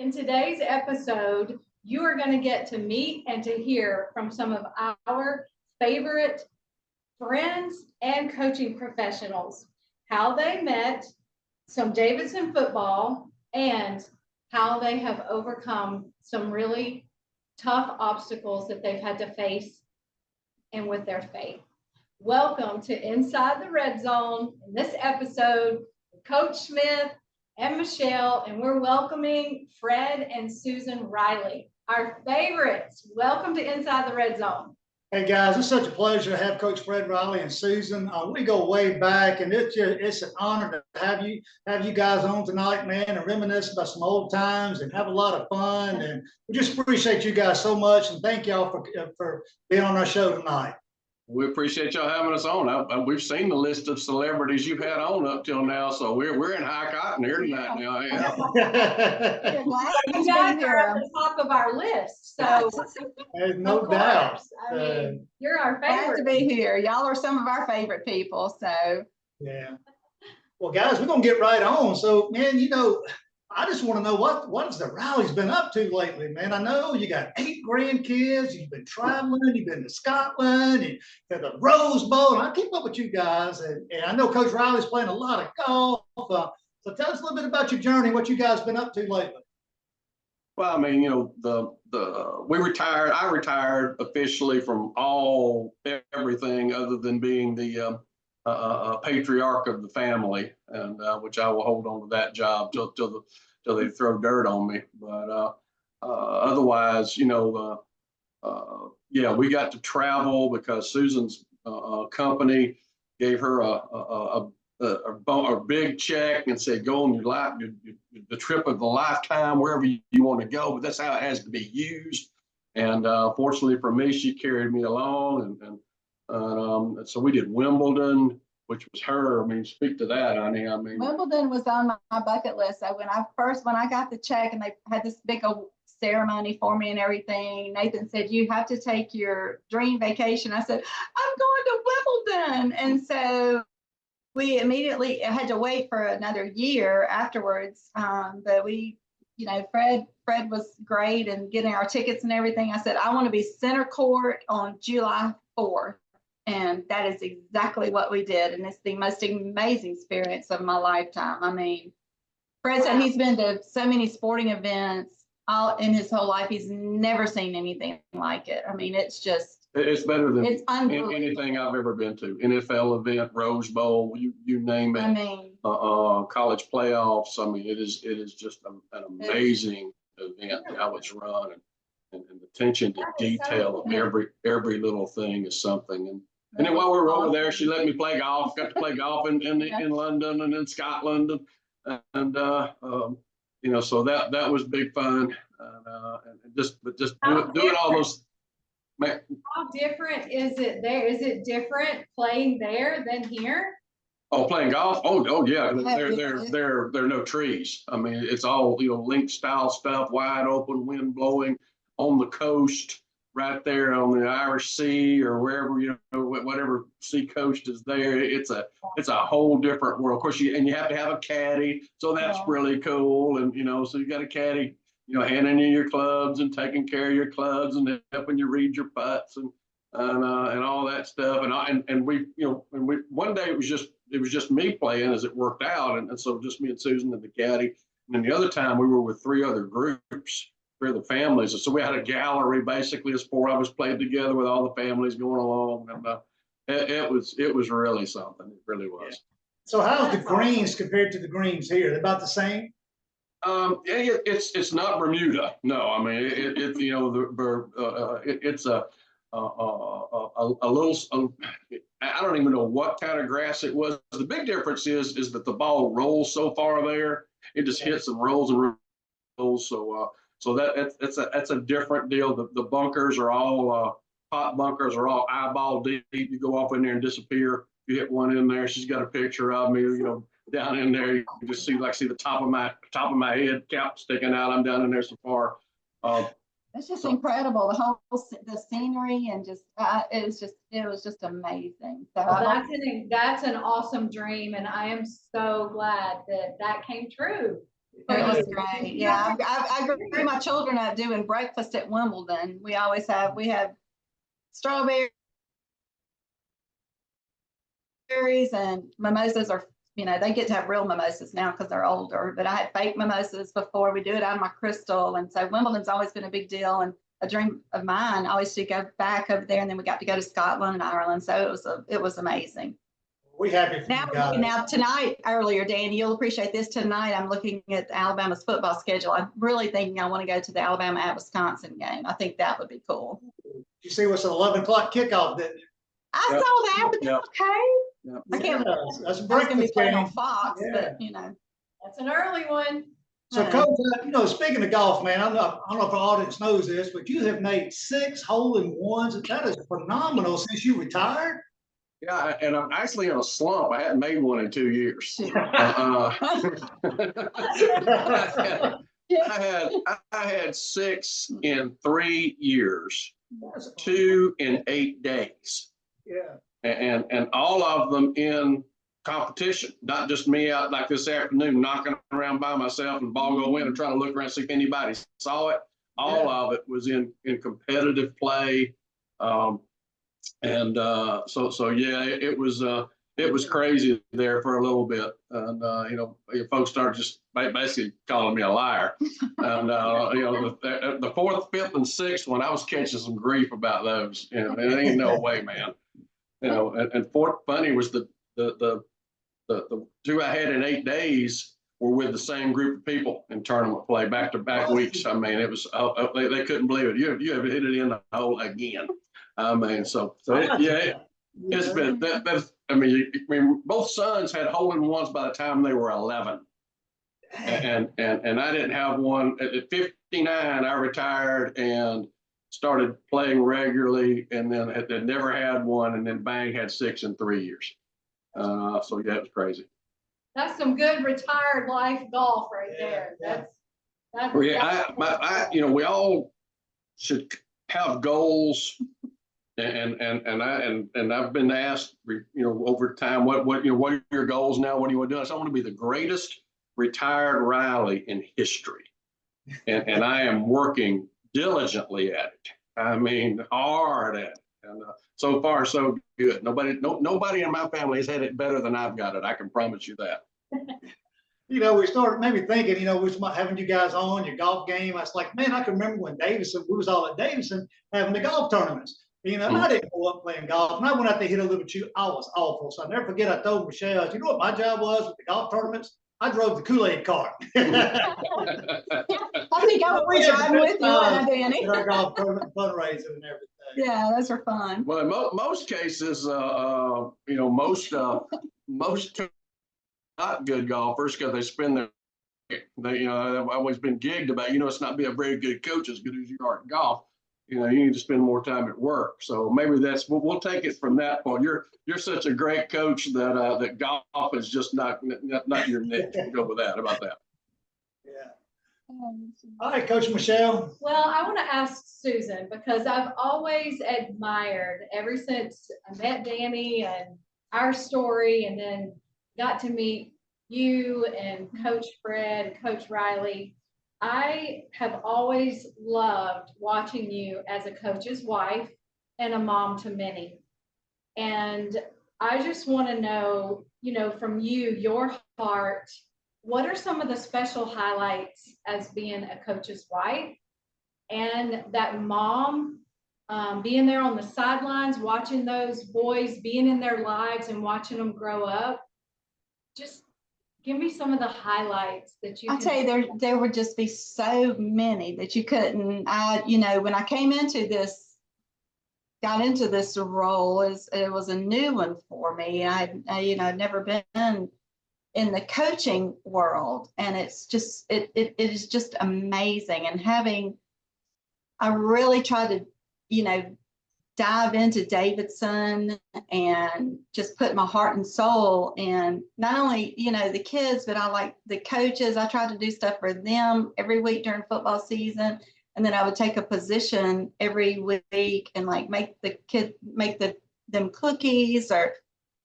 In today's episode, you are going to get to meet and to hear from some of our favorite friends and coaching professionals, how they met, some Davidson football, and how they have overcome some really tough obstacles that they've had to face and with their faith. Welcome to Inside the Red Zone. In this episode, Coach Smith and Michelle, and we're welcoming Fred and Susan Riley, our favorites. Welcome to Inside the Red Zone. Hey guys, it's such a pleasure to have Coach Fred Riley and Susan. We go way back, and it's an honor to have you guys on tonight, man, and reminisce about some old times and have a lot of fun. And we just appreciate you guys so much, and thank y'all for being on our show tonight. We appreciate y'all having us on. We've seen the list of celebrities you've had on up till now, so we're in high cotton here tonight now. Yeah. You guys are at the top of our list, so there's no doubt. I mean, you're our favorite. Glad to be here. Y'all are some of our favorite people. So yeah. Well, guys, we're gonna get right on. So, man, I just want to know what has the Riley's been up to lately, man. I know you got 8 grandkids. You've been traveling. You've been to Scotland. You had the Rose Bowl. And I keep up with you guys, and I know Coach Riley's playing a lot of golf. So tell us a little bit about your journey, what you guys been up to lately. Well, I mean, we retired. I retired officially from everything other than being the patriarch of the family, and which I will hold on to that job till they throw dirt on me. But otherwise, we got to travel because Susan's company gave her a big check and said, go on the trip of the lifetime, wherever you want to go, but that's how it has to be used. And fortunately for me, she carried me along, and so we did Wimbledon, which was her. I mean, speak to that, honey. I mean, Wimbledon was on my bucket list. So when I got the check and they had this big old ceremony for me and everything, Nathan said, you have to take your dream vacation. I said, I'm going to Wimbledon. And so we immediately had to wait for another year afterwards. But we, Fred was great and getting our tickets and everything. I said, I want to be center court on July 4th. And that is exactly what we did. And it's the most amazing experience of my lifetime. I mean, Fred said he's been to so many sporting events all in his whole life. He's never seen anything like it. I mean, it's better than anything I've ever been to. NFL event, Rose Bowl, you name it. I mean, college playoffs. I mean, it is just an amazing event, how it's run, and the attention to detail of every little thing is something. And then while we were over there, she let me play golf. Got to play golf in London and in Scotland, and so that was big fun. And just doing all those. How different is it there? Is it different playing there than here? Oh, playing golf? Oh yeah. There are no trees. I mean, it's all link style stuff, wide open, wind blowing on the coast. Right there on the Irish Sea or wherever, whatever sea coast is there. It's a whole different world. Of course, you have to have a caddy, so that's really cool. And so you got a caddy, handing you your clubs and taking care of your clubs and helping you read your putts and all that stuff. And we one day it was just me playing as it worked out, and so just me and Susan and the caddy. And then the other time we were with 3 other groups. The families, so we had a gallery basically as 4 of us played together with all the families going along, and it was really something. It really was. Yeah. So how's the greens compared to the greens here? They're about the same. It's not Bermuda. No, I mean it's a little. I don't even know what kind of grass it was. The big difference is that the ball rolls so far there, it just hits and rolls and rolls. So that's a different deal. The bunkers are all pot bunkers are all eyeball deep. You go off in there and disappear. You hit one in there. She's got a picture of me, down in there. You can just see the top of my head cap sticking out. I'm down in there so far. It's just incredible. The scenery and just it was just amazing. So that's an awesome dream, and I am so glad that came true. It was great. Yeah, I grew my children up doing breakfast at Wimbledon. We have strawberries and mimosas are, they get to have real mimosas now because they're older, but I had fake mimosas before. We do it out of my crystal. And so Wimbledon's always been a big deal and a dream of mine always to go back over there. And then we got to go to Scotland and Ireland. So it was amazing. We happy for you guys. Now tonight, earlier, Danny, you'll appreciate this. Tonight, I'm looking at Alabama's football schedule. I'm really thinking I want to go to the Alabama at Wisconsin game. I think that would be cool. You see what's an 11 o'clock kickoff, didn't you? I saw that, but Yep. okay. Yep. I can't. That's a I was going to be breakfast playing game. on Fox, Yeah. but That's an early one. So, Coach, speaking of golf, man, I don't know if our audience knows this, but you have made 6 hole-in-ones. That is phenomenal since you retired. Yeah, and I'm actually in a slump. I hadn't made one in 2 years. I had 6 in 3 years, 2 in 8 days. Yeah. And all of them in competition, not just me out like this afternoon knocking around by myself and ball go in and trying to look around and see if anybody saw it. All of it was in competitive play. So yeah, it was crazy there for a little bit. And, folks started just basically calling me a liar. And, the 4th, 5th, and 6th one, I was catching some grief about those. It ain't no way, man. And Fort Funny was the 2 I had in 8 days were with the same group of people in tournament play back-to-back weeks. I mean, it was, they couldn't believe it. You have hit it in the hole again. I mean, it's been that's. I mean, both sons had hole-in-ones by the time they were 11, and I didn't have one at 59. I retired and started playing regularly, and then had never had one, and then bang, had 6 in 3 years. So yeah, it was crazy. That's some good retired life golf right there. That's we all should have goals. And I've been asked, over time, what are your goals now? What do you want to do? I said, I want to be the greatest retired Riley in history. And I am working diligently at it. I mean, hard at it. And so far, so good. Nobody in my family has had it better than I've got it. I can promise you that. We started maybe thinking, we was having you guys on your golf game. I was like, man, I can remember when Davidson, we was all at Davidson having the golf tournaments. And I didn't go up playing golf. And I went out there hit a little chew. I was awful. So I'll never forget, I told Michelle, you know what my job was with the golf tournaments? I drove the Kool-Aid cart. I think I was driving with you, Danny. Our golf tournament fundraiser and everything. Yeah, those are fun. Well, in most cases, most not good golfers, because they spend they've always been gigged about, it's not be a very good coach as good as you are at golf. You need to spend more time at work. So maybe we'll take it from that point. You're such a great coach that golf is just not your niche. We'll go with that. How about that? Yeah. All right, Coach Michelle. Well, I want to ask Susan, because I've always admired ever since I met Danny and our story, and then got to meet you and Coach Fred and Coach Riley. I have always loved watching you as a coach's wife and a mom to many. And I just want to know, from you, your heart, what are some of the special highlights as being a coach's wife and that mom, being there on the sidelines, watching those boys, being in their lives and watching them grow up? Just give me some of the highlights that you. I'll tell you, there would just be so many that you couldn't. When I got into this role, it was a new one for me. I'd never been in the coaching world, and it's just it is just amazing. And I really tried to dive into Davidson and just put my heart and soul in not only the kids, but I like the coaches. I tried to do stuff for them every week during football season, and then I would take a position every week and make them cookies, or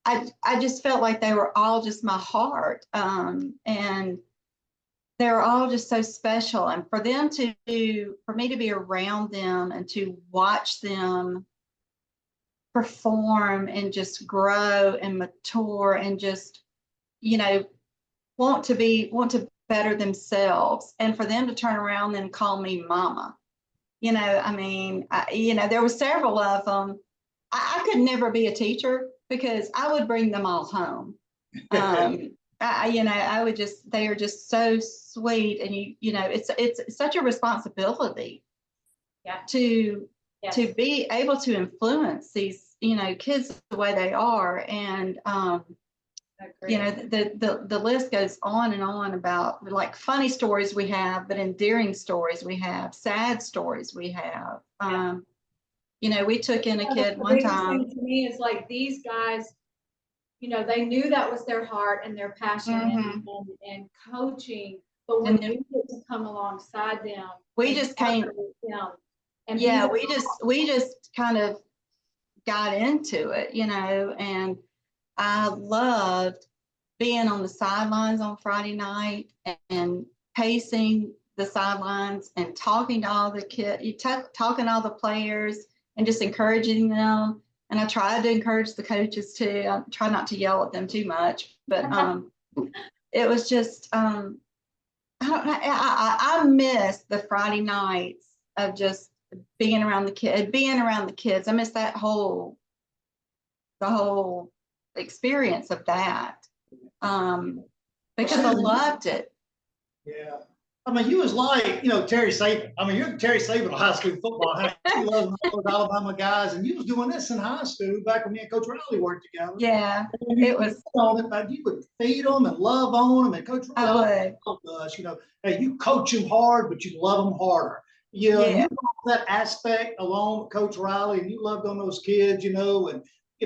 I just felt like they were all just my heart. And they're all just so special. And for them for me to be around them and to watch them perform and just grow and mature and just, want to better themselves, and for them to turn around and call me mama. There were several of them. I could never be a teacher because I would bring them all home. I would just, they are just so sweet, and it's such a responsibility to be able to influence these, kids the way they are. And, the list goes on and on about like funny stories we have, but endearing stories we have, sad stories we have. We took in a kid one time. To me is like these guys, they knew that was their heart and their passion and coaching, but when we get to come alongside them, we just came. And we just kind of got into it, and I loved being on the sidelines on Friday night and pacing the sidelines and talking to all the kids, talking to all the players and just encouraging them. And I tried to encourage the coaches too. I try not to yell at them too much, but it was just, I miss the Friday nights of just being around the kids. I miss the whole experience of that, because I loved it. Yeah. I mean, you was like, Terry Saban. I mean, you're Terry Saban of high school football. You love those Alabama guys, and you was doing this in high school back when me and Coach Riley worked together. Yeah, it was. You would feed them and love on them, and Coach Riley loved us. Hey, you coach them hard, but you love them harder. You brought that aspect along with Coach Riley, and you loved on those kids.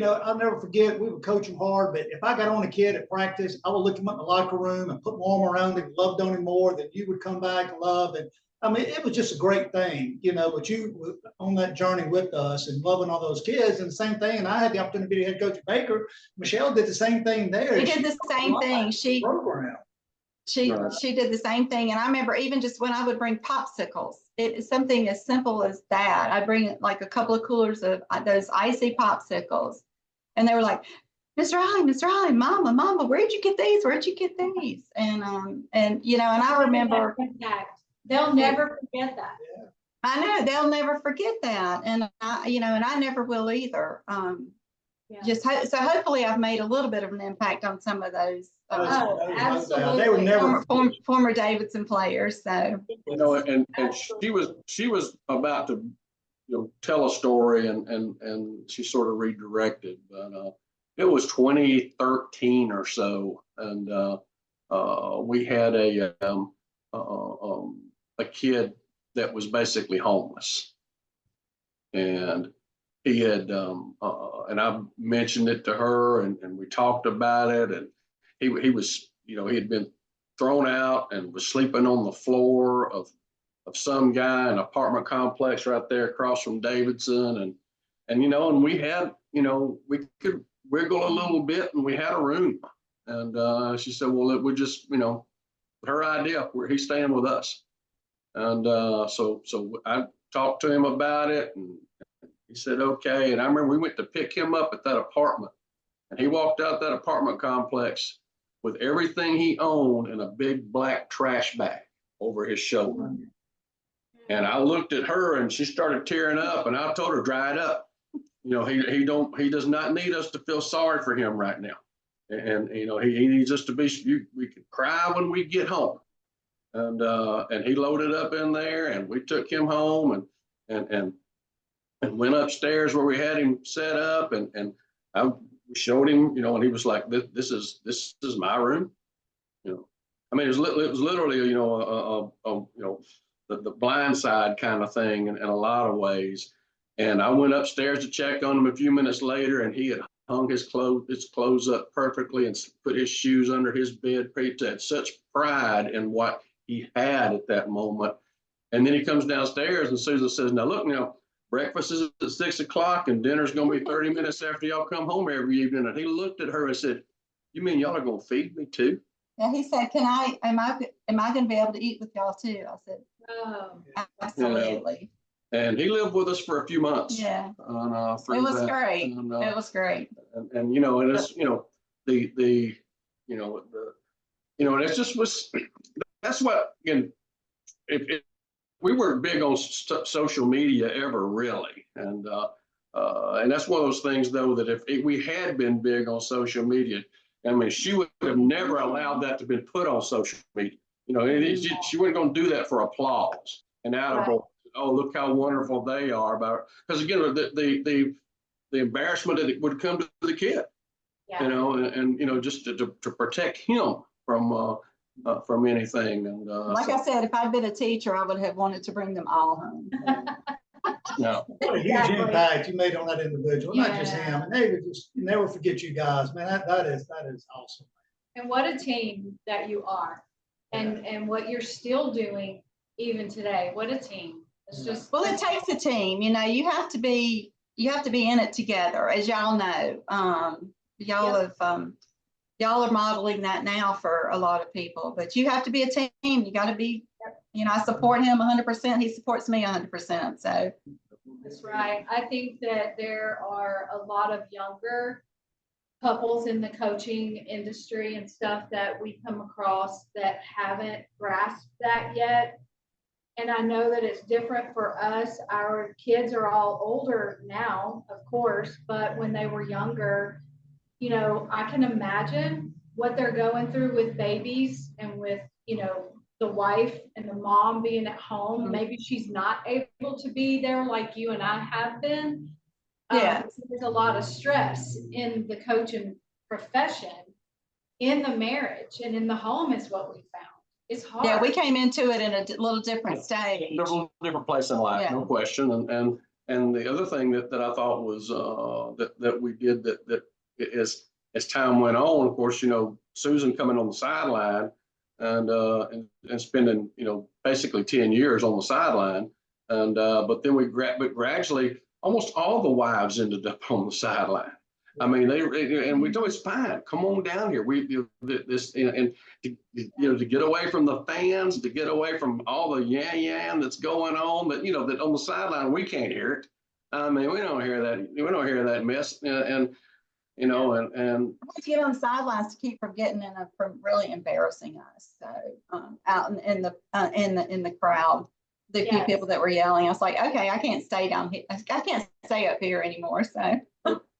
I'll never forget, we would coach him hard, but if I got on a kid at practice, I would look him up in the locker room and put my arm around him, loved on him more than you would come back and love. And I mean, it was just a great thing, but you were on that journey with us and loving all those kids. And the same thing, and I had the opportunity to be the head coach at Baker. Michelle did the same thing there. She did the same thing. She did the same thing. And I remember even just when I would bring popsicles, it's something as simple as that. I'd bring like a couple of coolers of those icy popsicles. And they were like, Mr. Riley, Mama, where'd you get these? And I remember. They'll never forget that. Yeah. I know they'll never forget that. And I never will either. So hopefully I've made a little bit of an impact on some of those. Absolutely. They were never former Davidson players. So and she was about to tell a story and she sort of redirected, but it was 2013 or so, and we had a kid that was basically homeless, and he had and I mentioned it to her, and we talked about it, and he was he had been thrown out and was sleeping on the floor of some guy in an apartment complex right there across from Davidson, and we had we could wiggle a little bit, and we had a room, and she said, well, it would just her idea where he's staying with us, and so I talked to him about it, and he said okay. And I remember we went to pick him up at that apartment, and he walked out that apartment complex with everything he owned in a big black trash bag over his shoulder. And I looked at her, and she started tearing up, and I told her, dry it up. He does not need us to feel sorry for him right now. And he needs us to be, we could cry when we get home. And he loaded up in there, and we took him home and went upstairs where we had him set up, and I showed him, and he was like, this is my room. I mean, it was literally, the blind side kind of thing in a lot of ways. And I went upstairs to check on him a few minutes later, and he had hung his clothes up perfectly and put his shoes under his bed. He had such pride in what he had at that moment. And then he comes downstairs, and Susan says, now look, breakfast is at 6 o'clock and dinner's going to be 30 minutes after y'all come home every evening. And he looked at her and said, you mean y'all are going to feed me too? Yeah, he said, am I gonna be able to eat with y'all too? I said, Oh, absolutely. And he lived with us for a few months. Yeah, Through it was that. great. And, It was great. and you know, and it's, you know, the, you know, and it just was, that's what, again, if we weren't big on social media ever really. And that's one of those things though, that if we had been big on social media, I mean, she would have never allowed that to be put on social media. You know, she wasn't going to do that for applause and out of, oh, look how wonderful they are about, because again, the embarrassment that it would come to the kid, yeah. you know, and you know, just to protect him from anything. And Like I said, if I'd been a teacher, I would have wanted to bring them all home. no. What a huge impact you made on that individual, not just him. And they would just never forget you guys, man. That is awesome. And what a team that you are, and what you're still doing even today. What a team. It's just, well, it takes a team. You know, you have to be in it together, as y'all know. Y'all are modeling that now for a lot of people, but you have to be a team. You got to be, you know, I support him 100%. He supports me 100%. So that's right. I think that there are a lot of younger couples in the coaching industry and stuff that we come across that haven't grasped that yet. And I know that it's different for us. Our kids are all older now, of course, but when they were younger, you know, I can imagine what they're going through with babies and with, you know, the wife and the mom being at home. Mm-hmm. Maybe she's not able to be there like you and I have been. Yeah. There's a lot of stress in the coaching profession, in the marriage, and in the home is what we found. It's hard. Yeah, we came into it in a little different stage. A little different place in life, no question. And the other thing that I thought was that we did that is, as time went on, of course, you know, Susan coming on the sideline and spending, you know, basically 10 years on the sideline. And but then but gradually almost all the wives ended up on the sideline. I mean, and we told it's fine. Come on down here. To get away from the fans, to get away from all the yan that's going on. That, you know, that on the sideline we can't hear it. I mean, we don't hear that. We don't hear that mess. And you know, and to get on the sidelines to keep from getting from really embarrassing us. So out in the crowd, the few people that were yelling, I was like, okay, I can't stay down here. I can't stay up here anymore. So.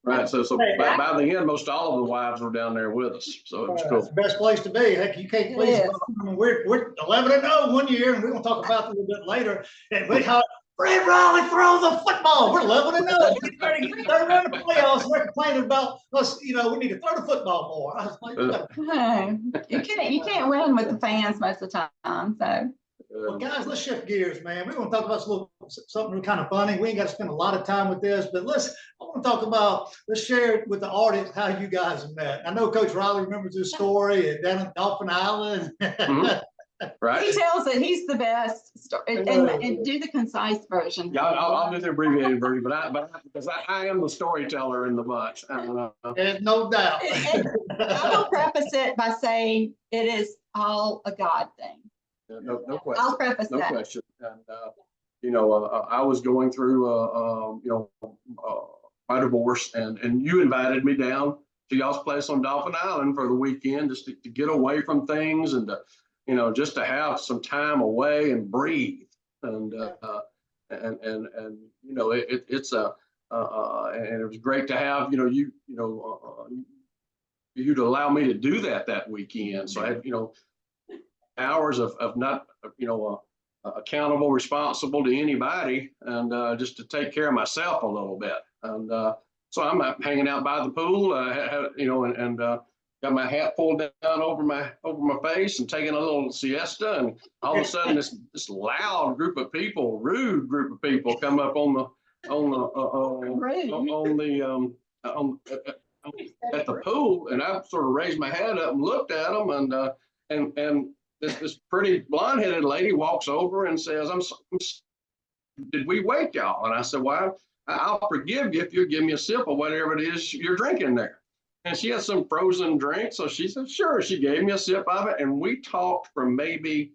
Right. So by the end, most all of the wives were down there with us. So it was cool. It's the best place to be. Heck, you can't please them. I mean, we're 11-0 one year, and we're going to talk about that a little bit later. And we have Fred Raleigh throw the football. We're 11-0. Get ready to get third round of the playoffs. We're complaining about us. You know, we need to throw the football more. I was like, you can't win with the fans most of the time. So. Well, guys, let's shift gears, man. We're going to talk about something kind of funny. We ain't got to spend a lot of time with this, but I want to talk about, let's share with the audience how you guys met. I know Coach Riley remembers this story down at Dolphin Island. Mm-hmm. Right. He tells it. He's the best. And do the concise version. Yeah, I'll do the abbreviated version, but because I am the storyteller in the bunch. There's no doubt. I will preface it by saying it is all a God thing. No question. I'll preface that. No question. And you know, I was going through you know, my divorce, and you invited me down to y'all's place on Dolphin Island for the weekend, just to get away from things and to, you know, just to have some time away and breathe. And you know, it's and it was great to have, you know, you'd allow me to do that weekend. So I had, you know, hours of not, you know, accountable, responsible to anybody, and just to take care of myself a little bit. And so I'm hanging out by the pool, you know, and got my hat pulled down over my face and taking a little siesta. And all of a sudden, this loud group of people, rude group of people, come up at the pool, and I sort of raised my head up and looked at them, and this pretty blonde-headed lady walks over and says, "Did we wake y'all?" And I said, "Well, I'll forgive you if you give me a sip of whatever it is you're drinking there." and she had some frozen drink. So she said, sure. She gave me a sip of it, and we talked for maybe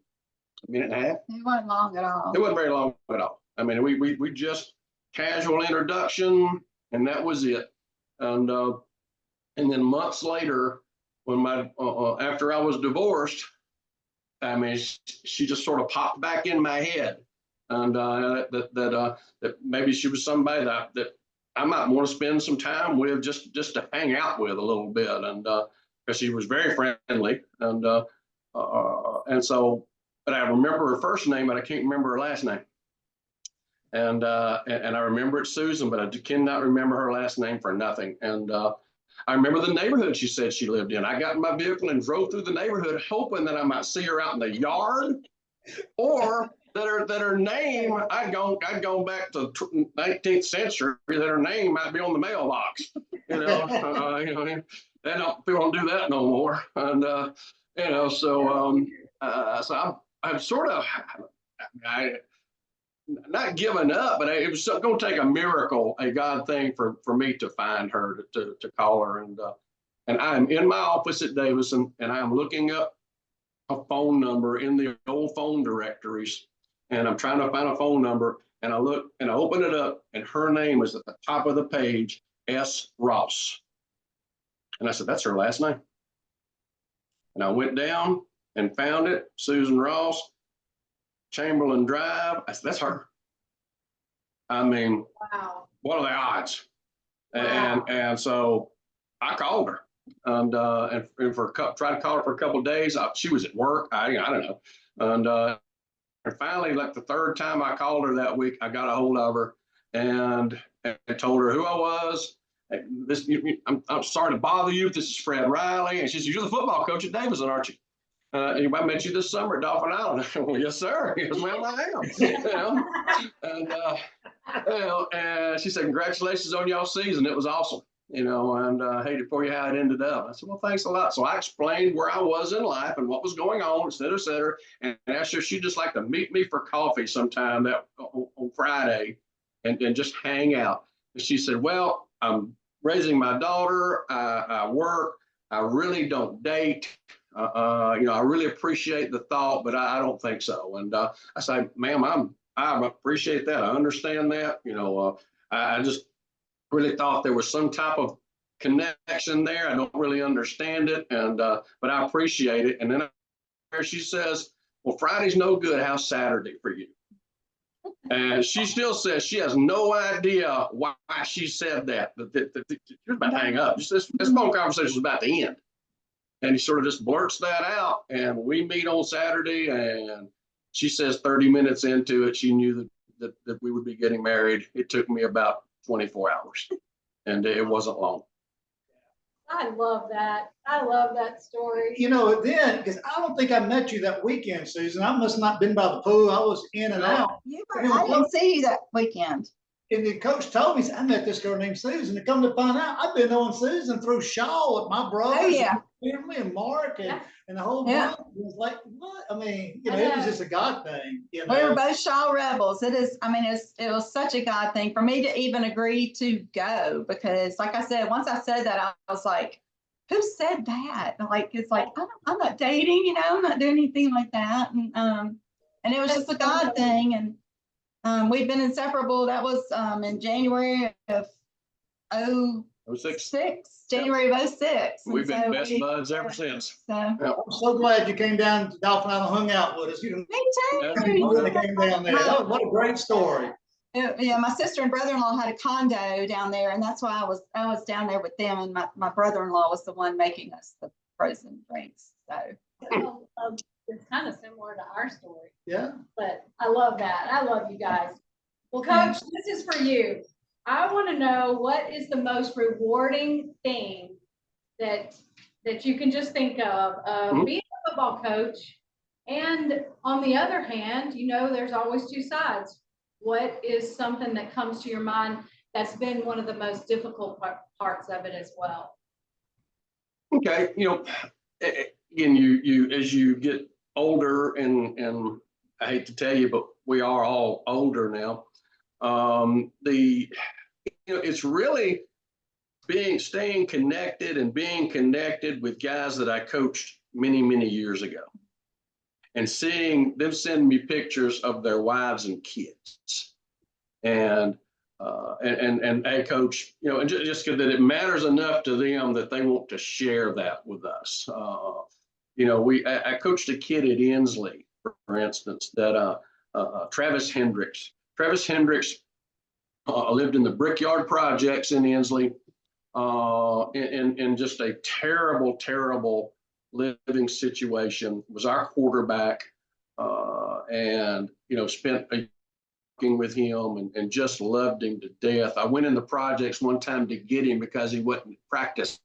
a minute and a half. It wasn't long at all. It wasn't very long at all. I mean, we just casual introduction, and that was it. And then months later, when my after I was divorced, I mean, she just sort of popped back in my head, and that maybe she was somebody that I might want to spend some time with, just to hang out with a little bit, and because she was very friendly, and so, but I remember her first name, but I can't remember her last name, and I remember it's Susan, but I cannot remember her last name for nothing, and. I remember the neighborhood she said she lived in. I got in my vehicle and drove through the neighborhood hoping that I might see her out in the yard, or that her name, I'd gone back to 19th century, that her name might be on the mailbox. You know, people don't do that no more. And so I'm sort of not giving up, but it was going to take a miracle, a God thing for me to find her, to call her. And I'm in my office at Davidson, and I'm looking up a phone number in the old phone directories, and I'm trying to find a phone number, and I look and I open it up, and her name is at the top of the page, S. Ross. And I said, that's her last name. And I went down and found it, Susan Ross, Chamberlain Drive. I said, that's her. I mean, Wow. what are the odds? Wow. And so I called her, and tried to call her for a couple of days. She was at work. I don't know. And finally, like the third time I called her that week, I got a hold of her, and I told her who I was. I'm sorry to bother you. This is Fred Riley. And she said, you're the football coach at Davidson, aren't you? I met you this summer at Dauphin Island. Well, yes, sir. Yes, ma'am, I am. And she said, congratulations on y'all season. It was awesome. And hated for you how it ended up. I said, well, thanks a lot. So I explained where I was in life and what was going on, et cetera, and asked her if she'd just like to meet me for coffee sometime on Friday and just hang out. And she said, well, I'm raising my daughter. I work. I really don't date. I really appreciate the thought, but I don't think so. And I say, ma'am, I appreciate that. I understand that. I just really thought there was some type of connection there. I don't really understand it, but I appreciate it. And then she says, well, Friday's no good. How's Saturday for you? And she still says she has no idea why she said that. You're about to hang up. This phone conversation is about to end. And he sort of just blurts that out, and we meet on Saturday, and she says 30 minutes into it, she knew that we would be getting married. It took me about 24 hours, and it wasn't long. I love that. I love that story. Then, because I don't think I met you that weekend, Susan. I must not been by the pool. I was in and out. I didn't see you that weekend. And the coach told me, I met this girl named Susan. To come to find out, I've been knowing Susan through Shaw with my brothers, Oh, yeah. family, and Mark, and the whole Yeah. bunch. It was like, what? I mean, it was just a God thing. We were both Shaw rebels. It was such a God thing for me to even agree to go, because like I said, once I said that, I was like, who said that? It's like, I'm not dating, I'm not doing anything like that. And it was just a God thing. And we've been inseparable. That was in January of 06. January of 06. We've been best buds ever since. So. I'm so glad you came down to Dauphin Island, hung out with us. Me too. Came down there. What a great story. Yeah, my sister and brother-in-law had a condo down there, and that's why I was down there with them. And my brother-in-law was the one making us the frozen drinks. So it's kind of similar to our story. Yeah. But I love that. I love you guys. Well, Coach, this is for you. I want to know, what is the most rewarding thing that you can just think of being a football coach? And on the other hand, there's always two sides. What is something that comes to your mind that's been one of the most difficult parts of it as well? Okay, again, you as you get older, and I hate to tell you, but we are all older now. It's really, staying connected and being connected with guys that I coached many, many years ago, and seeing them send me pictures of their wives and kids, and hey, coach, you know, and just that it matters enough to them that they want to share that with us. You know, I coached a kid at Inslee, for instance, that Travis Hendricks. Travis Hendricks lived in the Brickyard Projects in Inslee, in just a terrible, terrible living situation. Was our quarterback, and you know, spent a working with him and just loved him to death. I went in the projects one time to get him because he wouldn't practice.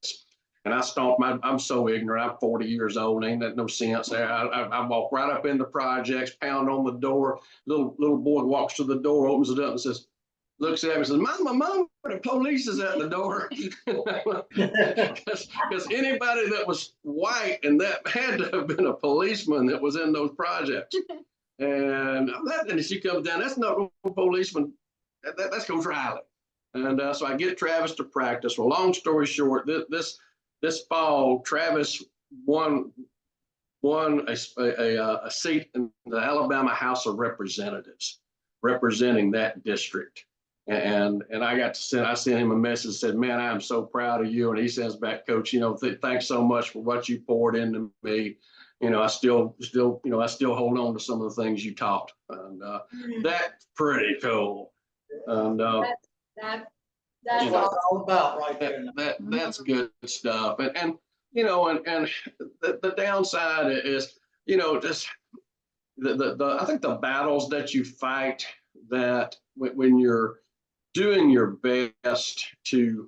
And I stomped I'm so ignorant. I'm 40 years old. Ain't that no sense there. I walk right up in the projects, pound on the door. Little boy walks to the door, opens it up and says, looks at me and says, Mama, the police is at the door. Because anybody that was white, and that had to have been a policeman that was in those projects. And she comes down, that's not a policeman, that's Coach Riley. And so I get Travis to practice. Well, long story short, this fall, Travis won a seat in the Alabama House of Representatives, representing that district. And I sent him a message, said, man, I am so proud of you. And he says back, Coach, you know, thanks so much for what you poured into me. You know, I still hold on to some of the things you taught, and that's pretty cool. And that's what it's all about right there. That's good stuff. And you know, and the downside is, you know, just I think the battles that you fight, that when you're doing your best to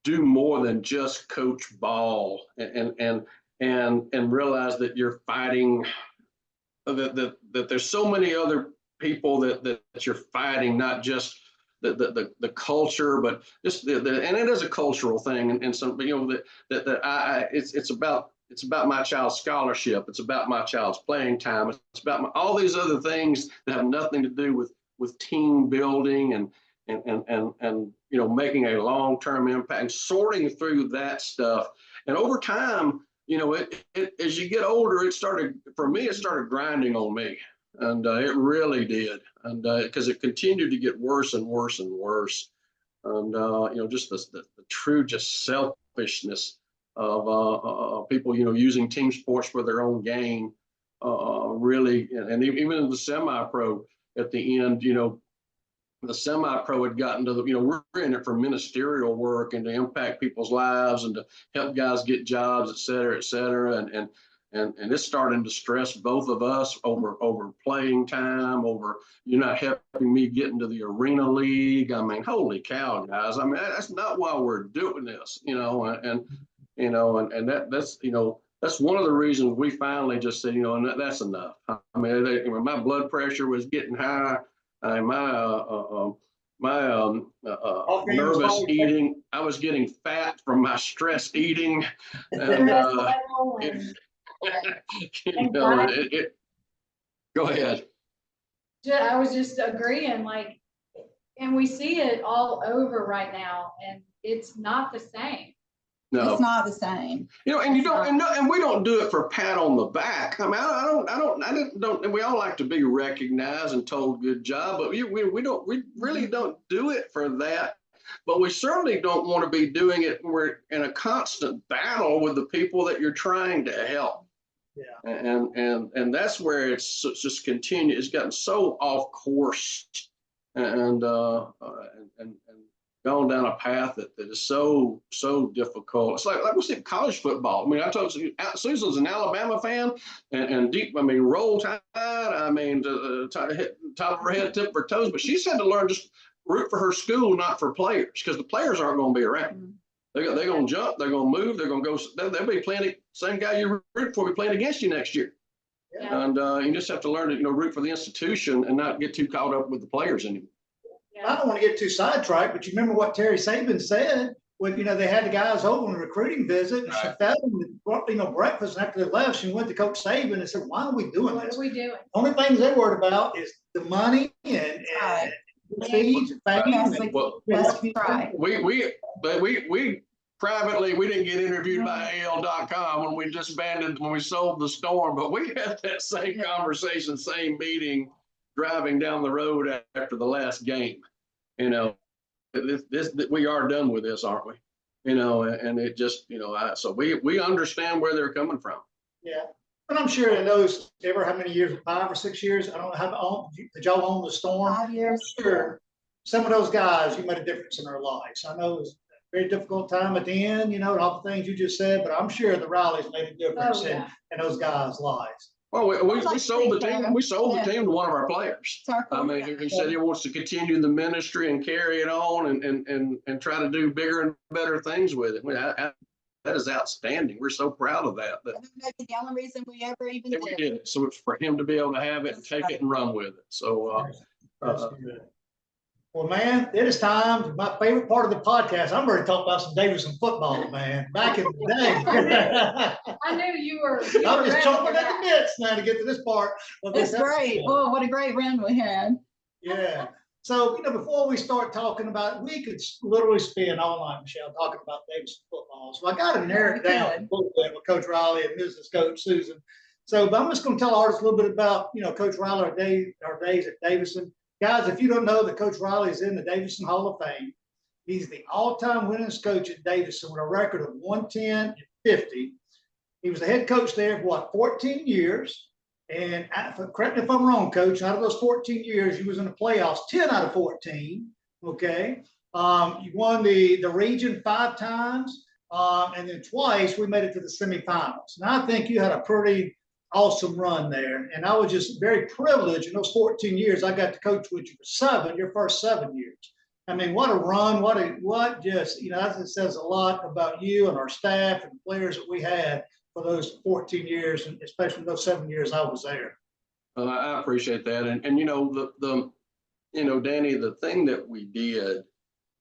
do more than just coach ball, and realize that you're fighting, that there's so many other people that you're fighting, not just the culture, but just and it is a cultural thing, and some, you know, it's about my child's scholarship, it's about my child's playing time, it's about all these other things that have nothing to do with team building and you know, making a long-term impact, and sorting through that stuff. And over time, you know, as you get older, it started grinding on me, and it really did, and because it continued to get worse and worse and worse, and you know, just the true just selfishness of people, you know, using team sports for their own gain, really, and even in the semi-pro at the end, you know, the semi-pro had gotten to you know, we're in it for ministerial work and to impact people's lives and to help guys get jobs, et cetera, and it's starting to stress both of us over playing time, over you're not helping me get into the arena league. I mean, holy cow, guys! I mean, that's not why we're doing this, you know, and you know, and that's you know, that's one of the reasons we finally just said, you know, and that's enough. I mean, my blood pressure was getting high. My nervous eating, I was getting fat from my stress eating, and you know, go ahead. I was just agreeing, like, and we see it all over right now, and it's not the same. No, It's not the same. you know, and you don't, and we don't do it for pat on the back. I mean, I don't, and we all like to be recognized and told good job, but we really don't do it for that. But we certainly don't want to be doing it. We're in a constant battle with the people that you're trying to help. Yeah. And that's where it's just continued. It's gotten so off course, and gone down a path that is so difficult. It's like we said, college football. I mean, I told you, Susan's an Alabama fan, and deep. I mean, roll tide. I mean, top of her head, tip of her toes. But she's had to learn just root for her school, not for players, because the players aren't going to be around. They're going to jump. They're going to move. They're going to go. They'll be playing. Same guy you root for will be playing against you next year. Yeah. And you just have to learn to, you know, root for the institution and not get too caught up with the players anymore. I don't want to get too sidetracked, but you remember what Terry Saban said when, you know, they had the guys over on a recruiting visit, and she fed them, you know, breakfast, and after they left, she went to Coach Saban and said, why are we doing this? What are we doing? Only things they worried about is the money and feeds, That's fame. right. We privately, we didn't get interviewed by AL.com when we disbanded, when we sold the Storm, but we had that same conversation, same meeting, driving down the road after the last game. You know, we are done with this, aren't we? You know, and it just, you know, so we understand where they're coming from. Yeah. And I'm sure in those, ever how many years, 5 or 6 years, I don't know how did y'all own the Storm? 5 years. Sure. Some of those guys, you made a difference in their lives. I know it was a very difficult time at the end, you know, and all the things you just said, but I'm sure the rallies made a difference in those guys' lives. Well, we sold the team. We sold the team to one of our players. I mean, he said he wants to continue the ministry and carry it on and try to do bigger and better things with it. That is outstanding. We're so proud of that. That may be the only reason we ever even We did. did it. So it's for him to be able to have it and take it and run with it. So, That's good. Well, man, it is time. My favorite part of the podcast. I'm ready to talk about some Davidson football, man. Back in the day. I knew you were. I'm just chomping at the bits now to get to this part. It's great. Oh, what a great run we had. Yeah. So, you know, before we start talking about, we could literally spend all night, Michelle, talking about Davidson football. So I got to narrow it down a little bit with Coach Riley and Mrs. Coach Susan. So, but I'm just going to tell artists a little bit about, you know, Coach Riley, our days at Davidson. Guys, if you don't know that Coach Riley is in the Davidson Hall of Fame, he's the all-time winningest coach at Davidson with a record of 110 and 50. He was the head coach there for what, 14 years. And correct me if I'm wrong, Coach, out of those 14 years, you was in the playoffs 10 out of 14. Okay. You won the region 5 times. And then twice we made it to the semifinals. And I think you had a pretty awesome run there. And I was just very privileged in those 14 years. I got to coach with you for 7, your first 7 years. I mean, what a run, what just, you know, that says a lot about you and our staff and the players that we had for those 14 years, and especially those 7 years I was there. I appreciate that. And you know, you know, Danny, the thing that we did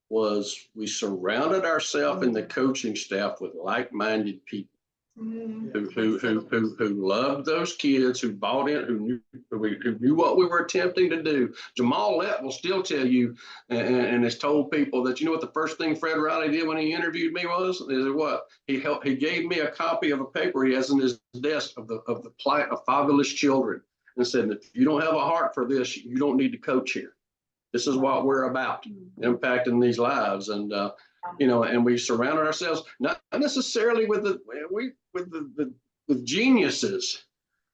was we surrounded ourselves and the coaching staff with like-minded people. Who loved those kids, who bought in, who knew what we were attempting to do. Jamal Lett will still tell you and has told people that, you know what the first thing Fred Riley did when he interviewed me was? Is what? He gave me a copy of a paper he has in his desk of the plight of fatherless children and said, if you don't have a heart for this, you don't need to coach here. This is what we're about, impacting these lives. And you know, and we surrounded ourselves not necessarily with with geniuses,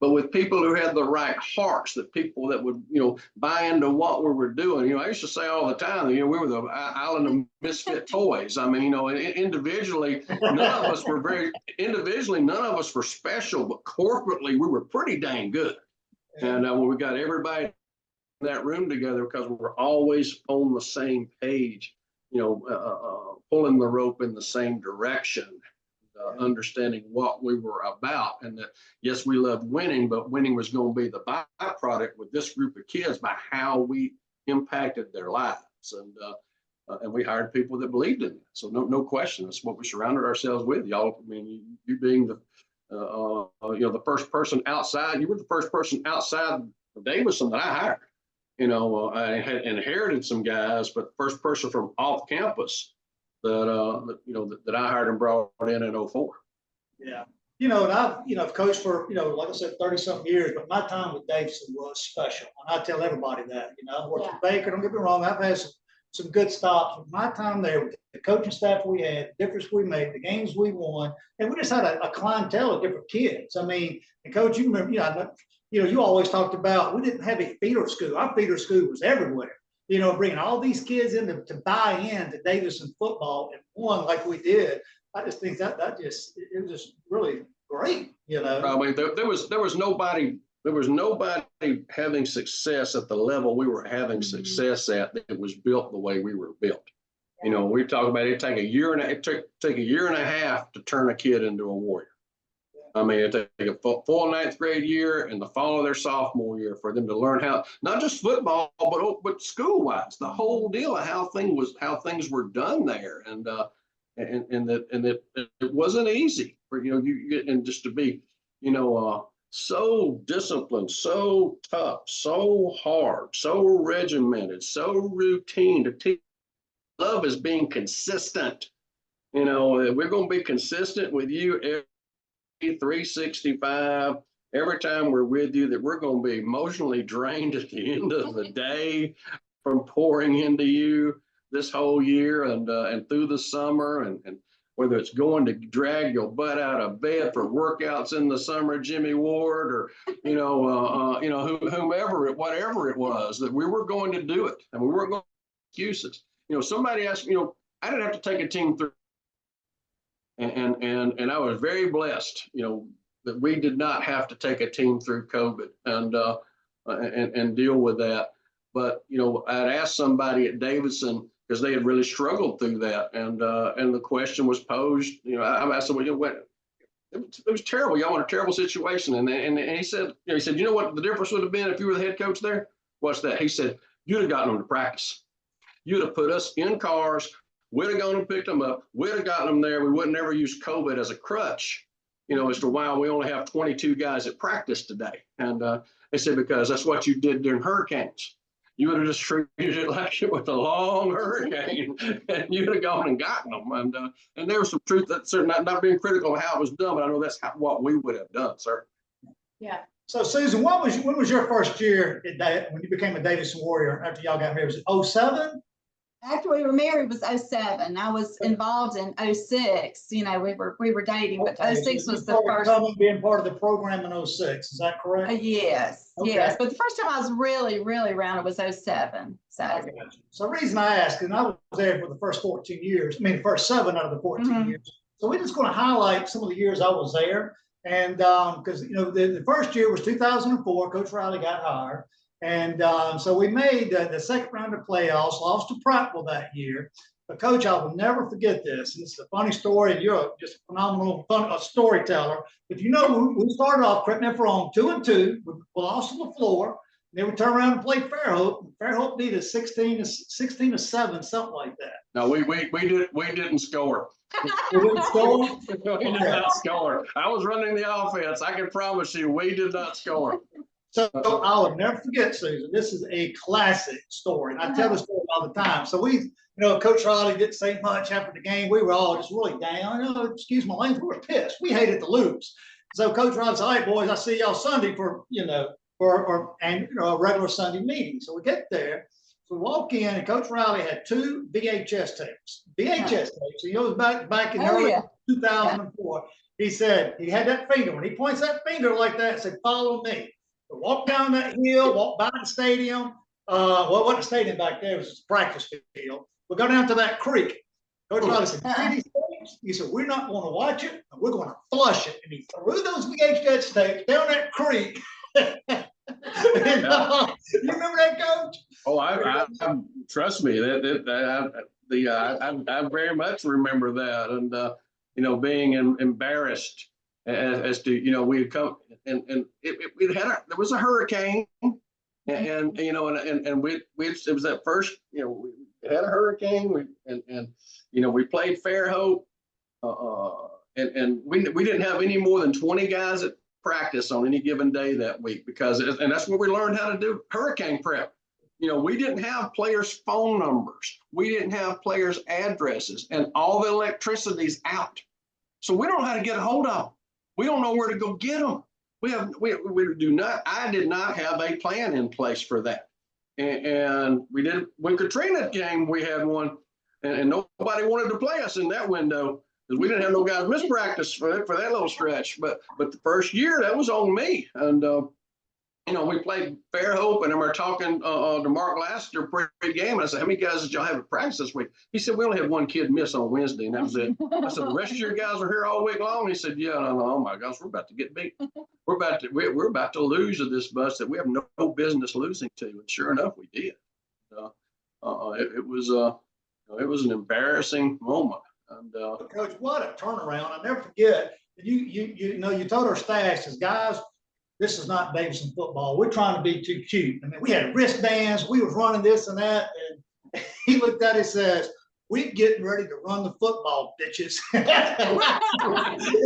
but with people who had the right hearts, that people that would, you know, buy into what we were doing. You know, I used to say all the time, you know, we were the island of misfit toys. I mean, you know, individually, none of us were special, but corporately, we were pretty dang good. And when we got everybody in that room together, because we were always on the same page, you know, pulling the rope in the same direction, understanding what we were about, and that, yes, we loved winning, but winning was going to be the byproduct with this group of kids by how we impacted their lives. And we hired people that believed in it. So no question, that's what we surrounded ourselves with. Y'all, I mean, you being the, you know, the first person outside, you were the first person outside of Davidson that I hired. You know, I had inherited some guys, but the first person from off campus that you know, that I hired and brought in 04. Yeah. You know, and I've coached for, you know, like I said, 30-something years, but my time with Davidson was special. And I tell everybody that, you know, I worked with Baker, don't get me wrong, I've had some good stops, but my time there with the coaching staff we had, the difference we made, the games we won, and we just had a clientele of different kids. I mean, and Coach, you remember, you know, you always talked about, we didn't have a feeder school. Our feeder school was everywhere. You know, bringing all these kids in to buy in to Davidson football and won like we did. I just think it was just really great, you know. I mean, there was nobody having success at the level we were having success at that was built the way we were built. You know, we talk about it take a year and a half to turn a kid into a warrior. I mean, it take a full 9th grade year and the fall of their sophomore year for them to learn how, not just football, but school-wise, the whole deal of how things were done there, and that it wasn't easy for, you know, and just to be, you know, so disciplined, so tough, so hard, so regimented, so routine. The team love is being consistent. You know, we're going to be consistent with you every 365. Every time we're with you, that we're going to be emotionally drained at the end of the day from pouring into you this whole year and through the summer, and whether it's going to drag your butt out of bed for workouts in the summer, Jimmy Ward, or whomever whatever it was, that we were going to do it, and we weren't going to make excuses. You know, somebody asked, I didn't have to take a team through, and I was very blessed, that we did not have to take a team through COVID and deal with that. But I'd asked somebody at Davidson, because they had really struggled through that, and the question was posed. I said, well, it was terrible. Y'all in a terrible situation, and he said, you know what the difference would have been if you were the head coach there? What's that? He said, you'd have gotten them to practice. You'd have put us in cars. We'd have gone and picked them up. We'd have gotten them there. We wouldn't ever use COVID as a crutch, as to why we only have 22 guys at practice today. And they said, because that's what you did during hurricanes. You would have just treated it like it was a long hurricane, and you'd have gone and gotten them. And there was some truth that's not being critical of how it was done, but I know that's what we would have done, sir. Yeah. So Susan, when was your first year when you became a Davidson Warrior after y'all got married? Was it 07? After we were married was 07. I was involved in 06. We were dating, but Okay, 06 so was the first. Being part of the program in 06, is that correct? Yes, Okay. yes. But the first time I was really, really around it was 07. So the reason I asked, and I was there for the first 14 years, the first 7 out of the 14 years. So we're just going to highlight some of the years I was there. And because, the first year was 2004, Coach Riley got hired. And so we made the second round of playoffs, lost to Prattville that year. But Coach, I will never forget this. And it's a funny story, and you're just a phenomenal storyteller. If we started off, correct me if I'm wrong, 2-2, we lost on the floor. Then we turned around and played Fairhope. Fairhope needed 16 to 7, something like that. No, we didn't score. We didn't score? We did not score. I was running the offense. I can promise you, we did not score. So I will never forget, Susan. This is a classic story, and I tell the story all the time. So Coach Riley didn't say much after the game. We were all just really down. Excuse my language, we were pissed. We hated to lose. So Coach Riley said, "All right, boys, I'll see y'all Sunday for a regular Sunday meeting." So we get there. So we walk in, and Coach Riley had 2 VHS tapes. VHS tapes. So it was back in early 2004. He said he had that finger. When he points that finger like that, said, "Follow me." We walk down that hill, walk by the stadium. Well, it wasn't a stadium back there, it was a practice field. We go down to that creek. Coach Riley said, he said, "We're not going to watch it, and we're going to flush it." And he threw those VHS tapes down that creek. You remember that, Coach? Oh, I trust me. I very much remember that, and being embarrassed as to we had come and there was a hurricane, and we it was that first we had a hurricane, we played Fairhope, and we didn't have any more than 20 guys at practice on any given day that week, and that's what we learned how to do hurricane prep. We didn't have players' phone numbers, we didn't have players' addresses, and all the electricity's out, so we don't know how to get a hold of them. We don't know where to go get them. I did not have a plan in place for that. And we did, when Katrina came, we had one, and nobody wanted to play us in that window because we didn't have no guys miss practice for that little stretch. But the first year, that was on me. And, we played Fairhope, and then we're talking to Mark Lassiter pre-game. And I said, "How many guys did y'all have at practice this week?" He said, "We only had 1 kid miss on Wednesday, and that was it." I said, "The rest of your guys are here all week long?" He said, "Yeah." And I thought, "Oh my gosh, we're about to get beat. We're about to lose to this bus that we have no business losing to." And sure enough, we did. It was an embarrassing moment. And Coach, what a turnaround! I never forget. You told our staff, says, "Guys, this is not Davidson football. We're trying to be too cute." We had wristbands. We was running this and that. And he looked at it and says, we're getting ready to run the football, bitches. And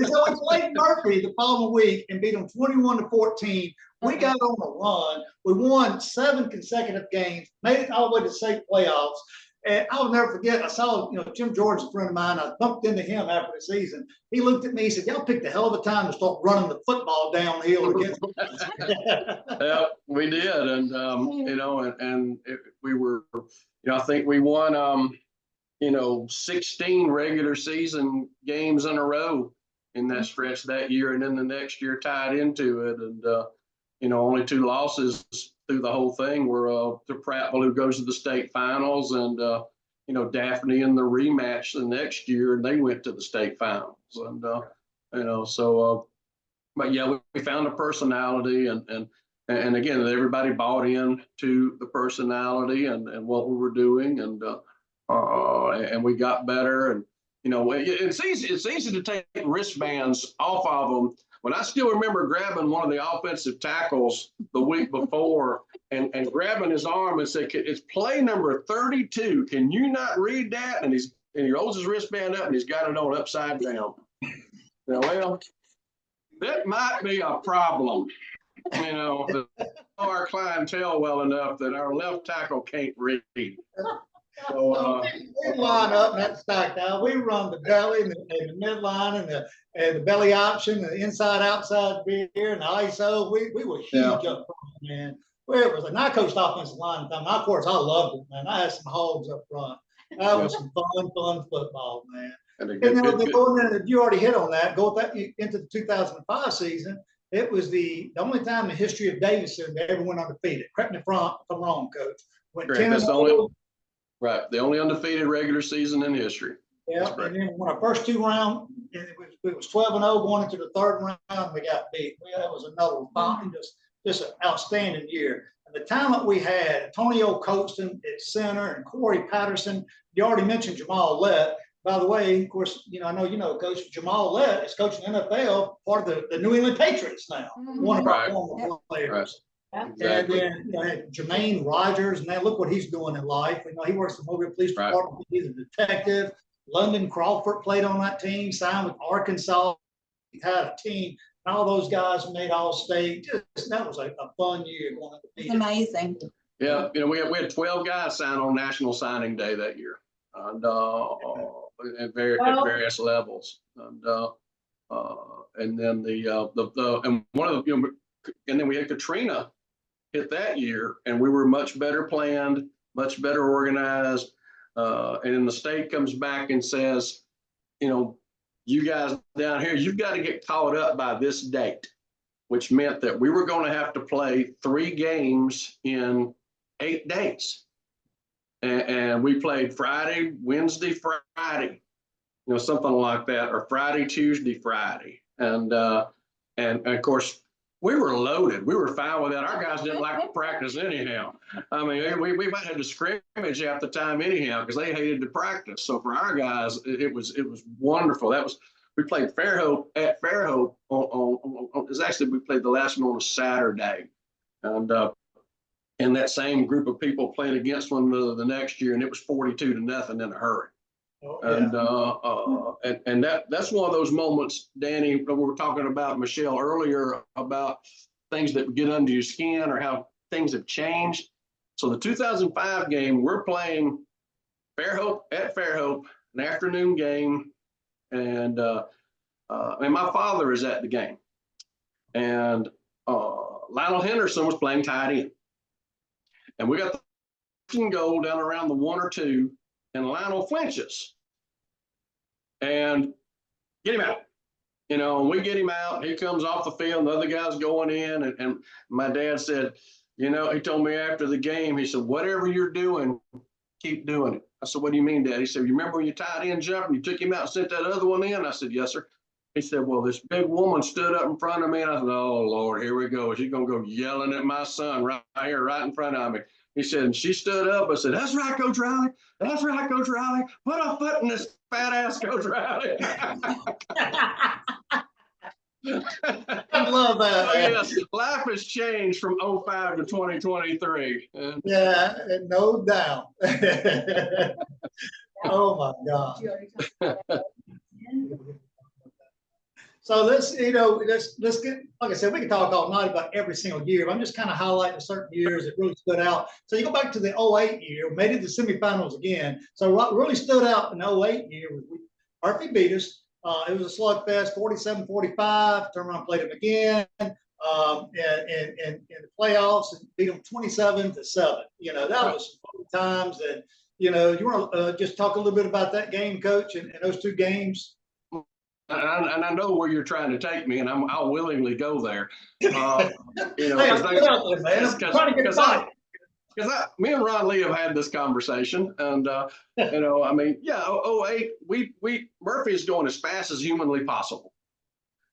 so it's Lake Murphy the following week and beat them 21-14. We got on a run. We won 7 consecutive games, made it all the way to state playoffs. And I'll never forget, I saw, Jim Jordan's a friend of mine. I bumped into him after the season. He looked at me, he said, y'all picked a hell of a time to start running the football downhill against us. Yeah, we did. And, we were, I think we won, 16 regular season games in a row in that stretch that year. And then the next year tied into it. And, only 2 losses through the whole thing were to Prattville, who goes to the state finals, and Daphne in the rematch the next year, and they went to the state finals. And but yeah, we found a personality, and again, everybody bought in to the personality and what we were doing, and we got better. And it's easy to take wristbands off of them. When I still remember grabbing one of the offensive tackles the week before and grabbing his arm and said, it's play number 32. Can you not read that? And he rolls his wristband up and he's got it on upside down. Well, that might be a problem. Our clientele well enough that our left tackle can't read. So we line up and that's stacked out. We run the belly and the midline and the belly option, the inside outside veer and the ISO. We were huge up front, man. Well, it was and I coached offensive line. Of course, I loved it, man. I had some hogs up front. That was some fun football, man. And going in, you already hit on that. Go with that into the 2005 season. It was the only time in the history of Davidson they ever went undefeated. Correct me if I'm wrong, Coach. Went 10-0. Right, the only undefeated regular season in history. Yeah, and then when our first 2 rounds, it was 12-0 going into the 3rd round, we got beat. That was another fun, just an outstanding year. And the talent we had, Antonio Colston at center and Corey Patterson. You already mentioned Jamal Lett. By the way, of course, I know Coach Jamal Lett is coaching the NFL, part of the New England Patriots now, one of our former players. Right. Exactly. And then Jermaine Rogers, and now look what he's doing in life. He works for the Mobile Police Department. Right. He's a detective. London Crawford played on that team, signed with Arkansas. He had a team, and all those guys made All-State. That was a fun year going up. It's amazing. Yeah, we had 12 guys sign on National Signing Day that year, and at various levels, and then and then we had Katrina hit that year, and we were much better planned, much better organized. And then the state comes back and says, you guys down here, you've got to get caught up by this date, which meant that we were going to have to play 3 games in 8 days. And we played Friday, Wednesday, Friday, something like that, or Friday, Tuesday, Friday. And of course, we were loaded. We were fine with that. Our guys didn't like to practice anyhow. I mean, we might have to scrimmage half the time anyhow because they hated to practice. So for our guys, it was wonderful. We played Fairhope at Fairhope we played the last one on a Saturday, and that same group of people playing against one another the next year, and it was 42-0 in a hurry. Oh, yeah. And that's one of those moments, Danny, we were talking about Michelle earlier about things that get under your skin or how things have changed. So the 2005 game, we're playing Fairhope at Fairhope, an afternoon game, and my father is at the game, and Lionel Henderson was playing tight end, and we got the goal down around the 1 or 2. And Lionel flinches and get him out. And we get him out. He comes off the field, and the other guy's going in. And my dad said, he told me after the game, he said, whatever you're doing, keep doing it. I said, what do you mean, Dad? He said, you remember when you tied in jump and you took him out and sent that other one in? I said, yes, sir. He said, well, this big woman stood up in front of me. And I said, oh, Lord, here we go. She's going to go yelling at my son right here, right in front of me. He said, and she stood up. I said, that's right, Coach Riley. That's right, Coach Riley. Put a foot in this fat ass, Coach Riley. I love that. Oh, yes, life has changed from 05 to 2023. Yeah, no doubt. Oh, my God. You already talked about that. So let's get, like I said, we can talk all night about every single year, but I'm just kind of highlighting certain years that really stood out. So you go back to the 08 year, made it to the semifinals again. So what really stood out in the 08 year was Murphy beat us. It was a slugfest, 47-45, turned around and played them again. In the playoffs and beat them 27-7. You know, that was some times that, you know, you want to just talk a little bit about that game, Coach, and those two games. And I know where you're trying to take me, and I'll willingly go there. You know, Hey, I'm trying to get fight. Because me and Ron Lee have had this conversation, and you know, I mean, yeah, 08, we Murphy is going as fast as humanly possible,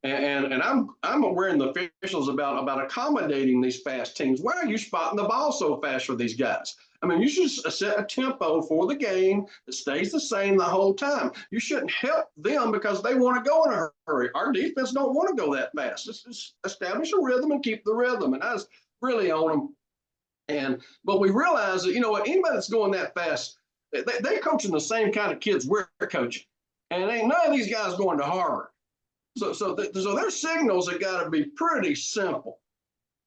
and I'm wearing the officials about accommodating these fast teams. Why are you spotting the ball so fast for these guys? I mean, you should set a tempo for the game that stays the same the whole time. You shouldn't help them because they want to go in a hurry. Our defense don't want to go that fast. Just establish a rhythm and keep the rhythm. And I was really on them. But we realize that, you know, anybody that's going that fast, they're coaching the same kind of kids we're coaching. And ain't none of these guys going to Harvard. So their signals have got to be pretty simple.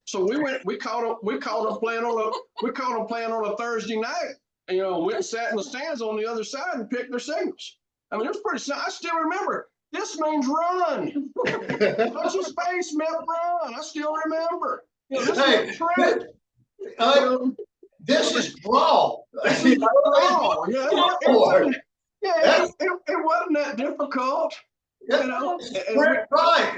So we caught them playing on a Thursday night. And, you know, went and sat in the stands on the other side and picked their signals. I mean, it was pretty simple. I still remember. This means run. Touch his face meant run. I still remember. You know, this is this is brawl. It wasn't that difficult. You know, right.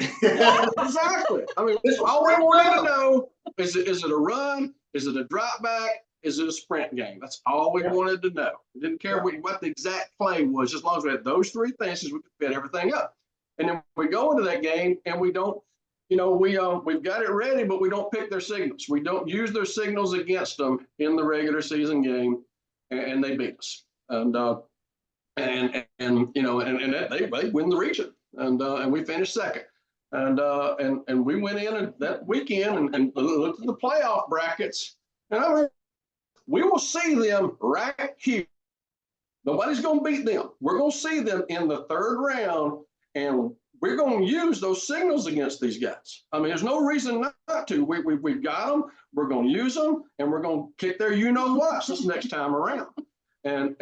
Exactly. I mean, all we wanted to know is it a run? Is it a drop back? Is it a sprint game? That's all we wanted to know. We didn't care what the exact play was, as long as we had those three things, we could fit everything up. And then we go into that game and we don't, you know, we've got it ready, but we don't pick their signals. We don't use their signals against them in the regular season game, and they beat us. And you know, and they win the region, and we finished second, and we went in that weekend and looked at the playoff brackets, and I mean, we will see them right here. Nobody's going to beat them. We're going to see them in the third round, and we're going to use those signals against these guys. I mean, there's no reason not to. We've got them. We're going to use them, and we're going to kick their you-know-what this next time around. And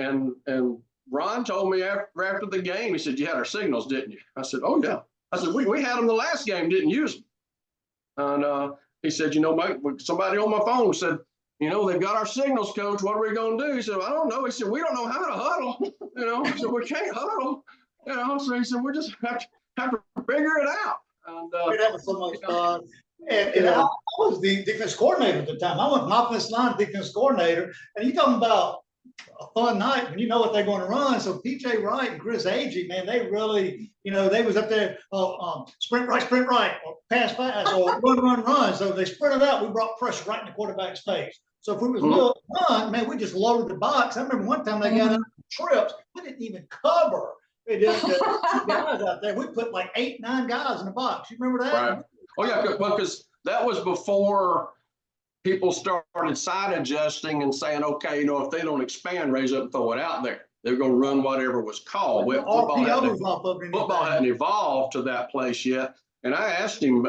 Ron told me after the game, he said, "You had our signals, didn't you?" I said, "Oh, yeah." I said, we had them the last game, didn't use them. And he said, "You know, Mike, somebody on my phone said, you know, they've got our signals, Coach. What are we going to do?" He said, "I don't know." He said, "We don't know how to huddle." You know, he said, "We can't huddle." You know, so he said, "We just have to figure it out." And that was so much fun. And I was the defense coordinator at the time. I went from offensive line defense coordinator. And you talking about a fun night when you know what they're going to run. So PJ Wright and Chris Agee, man, they really, you know, they was up there, sprint right, or pass fast, or run. So they spread it out. We brought pressure right in the quarterback's face. So if we was real run, man, we just loaded the box. I remember one time they got out trips. We didn't even cover. They just guys out there. We put like 8, 9 guys in the box. You remember that? Right. Oh yeah, because that was before people started side adjusting and saying, okay, you know, if they don't expand, raise up and throw it out there. They're going to run whatever was called. Football hadn't evolved to that place yet. And I asked him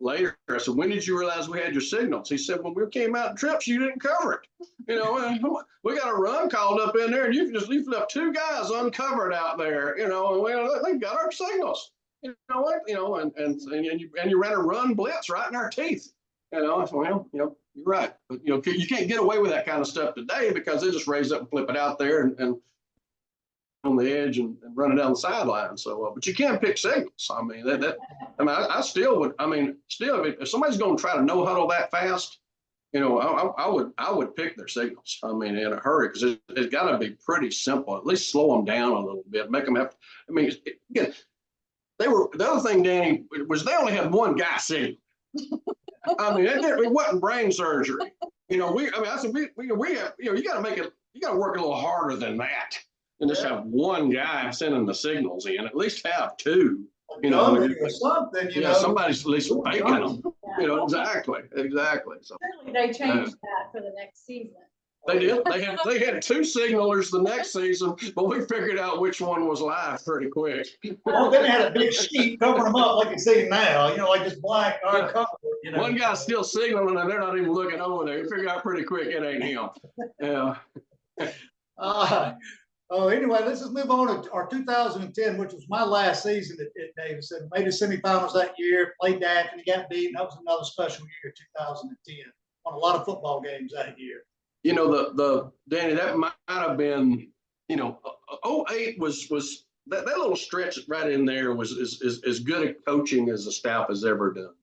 later, I said, "When did you realize we had your signals?" He said, "When we came out in trips, you didn't cover it. You know, we got a run called up in there, and you left 2 guys uncovered out there, you know, and they got our signals. You know what? You know, and you ran a run blitz right in our teeth. You know, I said, well, you know, you're right. But, you know, you can't get away with that kind of stuff today because they just raise up and flip it out there and on the edge and run it down the sideline. So, but you can pick signals. I mean, I still would. I mean, still, if somebody's going to try to no huddle that fast, you know, I would pick their signals. I mean, in a hurry, because it's got to be pretty simple. At least slow them down a little bit, make them have. I mean, again, the other thing, Danny, was they only had one guy signal. I mean, it wasn't brain surgery. You know, I said, we have, you know, you got to work a little harder than that. And just have one guy sending the signals in, at least have 2. You know, or something, you know, somebody's at least making them. You know, exactly. So Certainly they changed that for the next season. They did. They had two signalers the next season, but we figured out which one was live pretty quick. Well, then they had a big sheet covering them up like you see now, you know, like this blank hardcover. You know. One guy's still signaling and they're not even looking over there. You figure out pretty quick it ain't him. Yeah. Anyway, let's just move on to our 2010, which was my last season at Davidson. Made the semifinals that year, played Daphne, got beaten. That was another special year, 2010. Won a lot of football games that year. You know, Danny, that might have been, you know, 08 was that little stretch right in there was as good a coaching as the staff has ever done.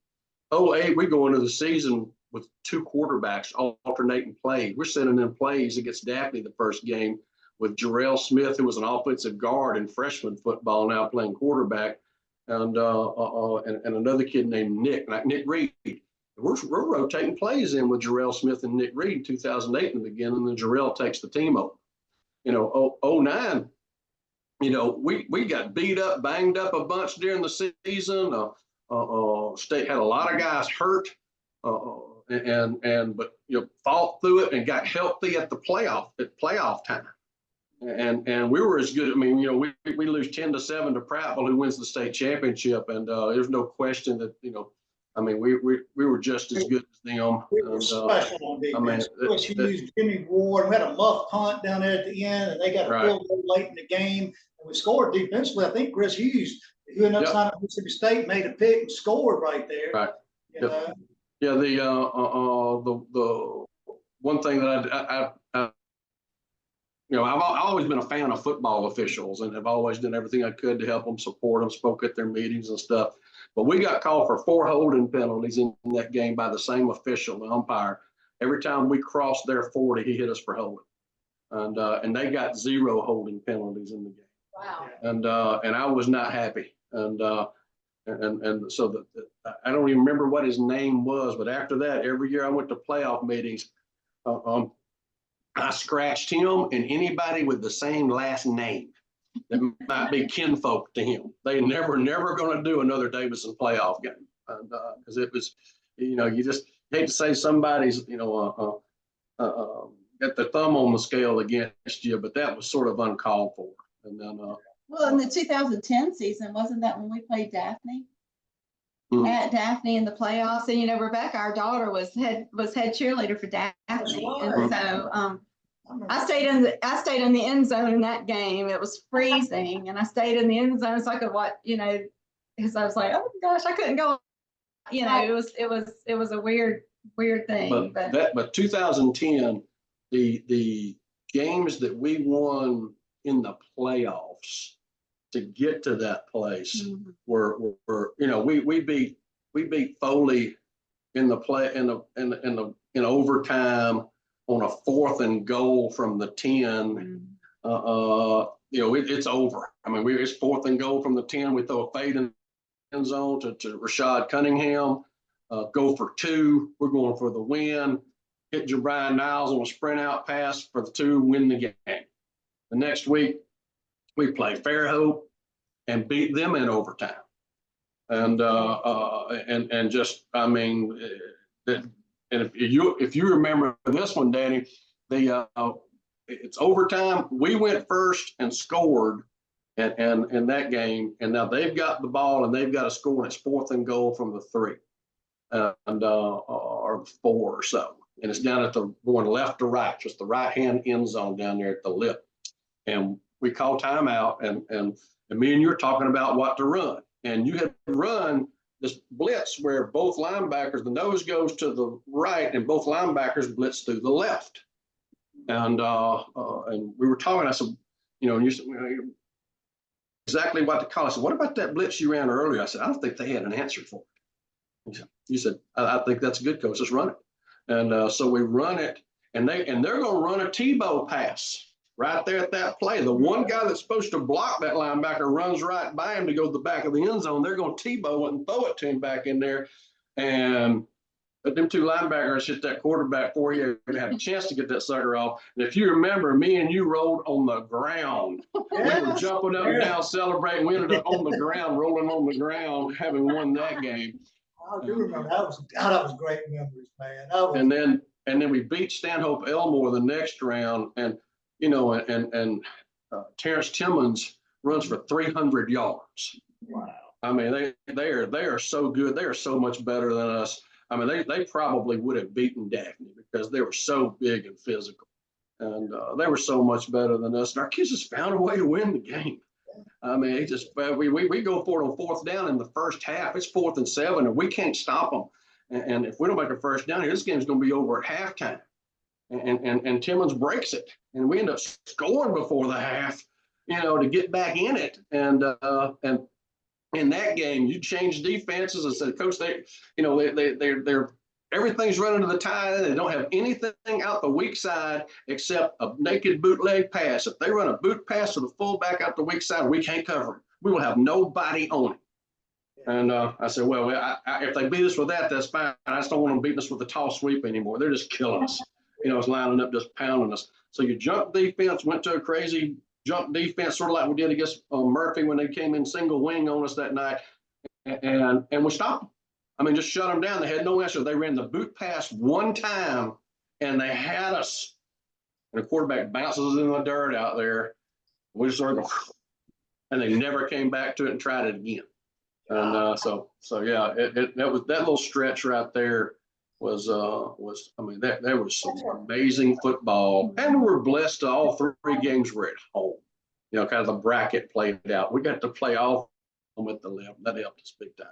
08, we go into the season with two quarterbacks alternating play. We're sending in plays against Daphne the first game with Jarrell Smith, who was an offensive guard in freshman football, now playing quarterback, and another kid named Nick Reed. We're rotating plays in with Jarrell Smith and Nick Reed in 2008 in the beginning, and then Jarrell takes the team over. You know, 09, you know, we got beat up, banged up a bunch during the season. State had a lot of guys hurt, but you know, fought through it and got healthy at playoff time. And we were as good. I mean, you know, we lose 10-7 to Prattville, who wins the state championship, and there's no question that, you know, I mean, we were just as good as them. We were special on defense. I mean, Chris Hughes, Jimmy Ward, we had a muff punt down there at the end, and they got a field goal late in the game. And we scored defensively. I think Chris Hughes, who ended up signing at Mississippi State, made a pick and scored right there. Right. You know? Yeah. The one thing that you know, I've always been a fan of football officials and have always done everything I could to help them, support them, spoke at their meetings and stuff. But we got called for 4 holding penalties in that game by the same official, the umpire. Every time we crossed their 40, he hit us for holding. And they got 0 holding penalties in the game. Wow. And I was not happy. And so I don't even remember what his name was, but after that, every year I went to playoff meetings, I scratched him and anybody with the same last name that might be kinfolk to him. They never going to do another Davidson playoff game. Because it was, you know, you just hate to say somebody's, you know, got the thumb on the scale against you, but that was sort of uncalled for. And then, well, in the 2010 season, wasn't that when we played Daphne? At Daphne in the playoffs, and you know, Rebecca, our daughter, was head cheerleader for Daphne, and so I stayed in the end zone in that game. It was freezing, and I stayed in the end zone so I could watch, you know, because I was like, oh my gosh, I couldn't go. You know, it was a weird thing. But 2010, the games that we won in the playoffs to get to that place were you know, we beat Foley in the play in overtime on a 4th and goal from the 10. You know, it's over. I mean, it's 4th and goal from the 10. We throw a fade in the end zone to Rashad Cunningham, go for 2. We're going for the win. Hit Jabrian Niles on a sprint out pass for the 2, win the game. The next week, we play Fairhope and beat them in overtime. And just, I mean, and if you remember this one, Danny, it's overtime. We went first and scored and in that game, and now they've got the ball and they've got to score, and it's 4th and goal from the 3 or 4 or so, and it's down at the going left to right, just the right hand end zone down there at the lip, and we call timeout, and me and you're talking about what to run, and you had run this blitz where both linebackers, the nose goes to the right and both linebackers blitz through the left. And we were talking, I said, you know, and you said, exactly what to call. I said, what about that blitz you ran earlier? I said, I don't think they had an answer for it. You said, I think that's a good, coach, let's run it. And so we run it, and they're going to run a Tebow pass right there at that play. The one guy that's supposed to block that linebacker runs right by him to go to the back of the end zone. They're going to Tebow it and throw it to him back in there. And but them 2 linebackers hit that quarterback before he had a chance to get that sucker off. And if you remember, me and you rolled on the ground. We were jumping up and down, celebrating. We ended up on the ground, rolling on the ground, having won that game. I do remember. That was great memories, man. And then and then we beat Stanhope Elmore the next round, and you know, Terrence Timmons runs for 300 yards. Wow. I mean, they are so good. They are so much better than us. I mean, they probably would have beaten Daphne because they were so big and physical, and they were so much better than us. And our kids just found a way to win the game. I mean, we go for it on 4th down in the first half. It's 4th and 7, and we can't stop them. And if we don't make a first down here, this game's going to be over at halftime. And Timmons breaks it, and we end up scoring before the half, you know, to get back in it. And in that game, you change defenses and said, Coach, they're everything's running to the tie. They don't have anything out the weak side except a naked bootleg pass. If they run a boot pass to the fullback out the weak side, we can't cover it. We will have nobody on it. And I said, well, if they beat us with that, that's fine. I just don't want them beating us with the toss sweep anymore. They're just killing us. You know, it's lining up, just pounding us. So your jump defense went to a crazy jump defense, sort of like we did against Murphy when they came in single wing on us that night. And we stopped them. I mean, just shut them down. They had no answer. They ran the boot pass one time, and they had us. And the quarterback bounces in the dirt out there. We just started going, and they never came back to it and tried it again. And so yeah, that was that little stretch right there was I mean, there was some amazing football, and we were blessed. All 3 games were at home. You know, kind of the bracket played out. We got to play all of them at the level. That helped us big time.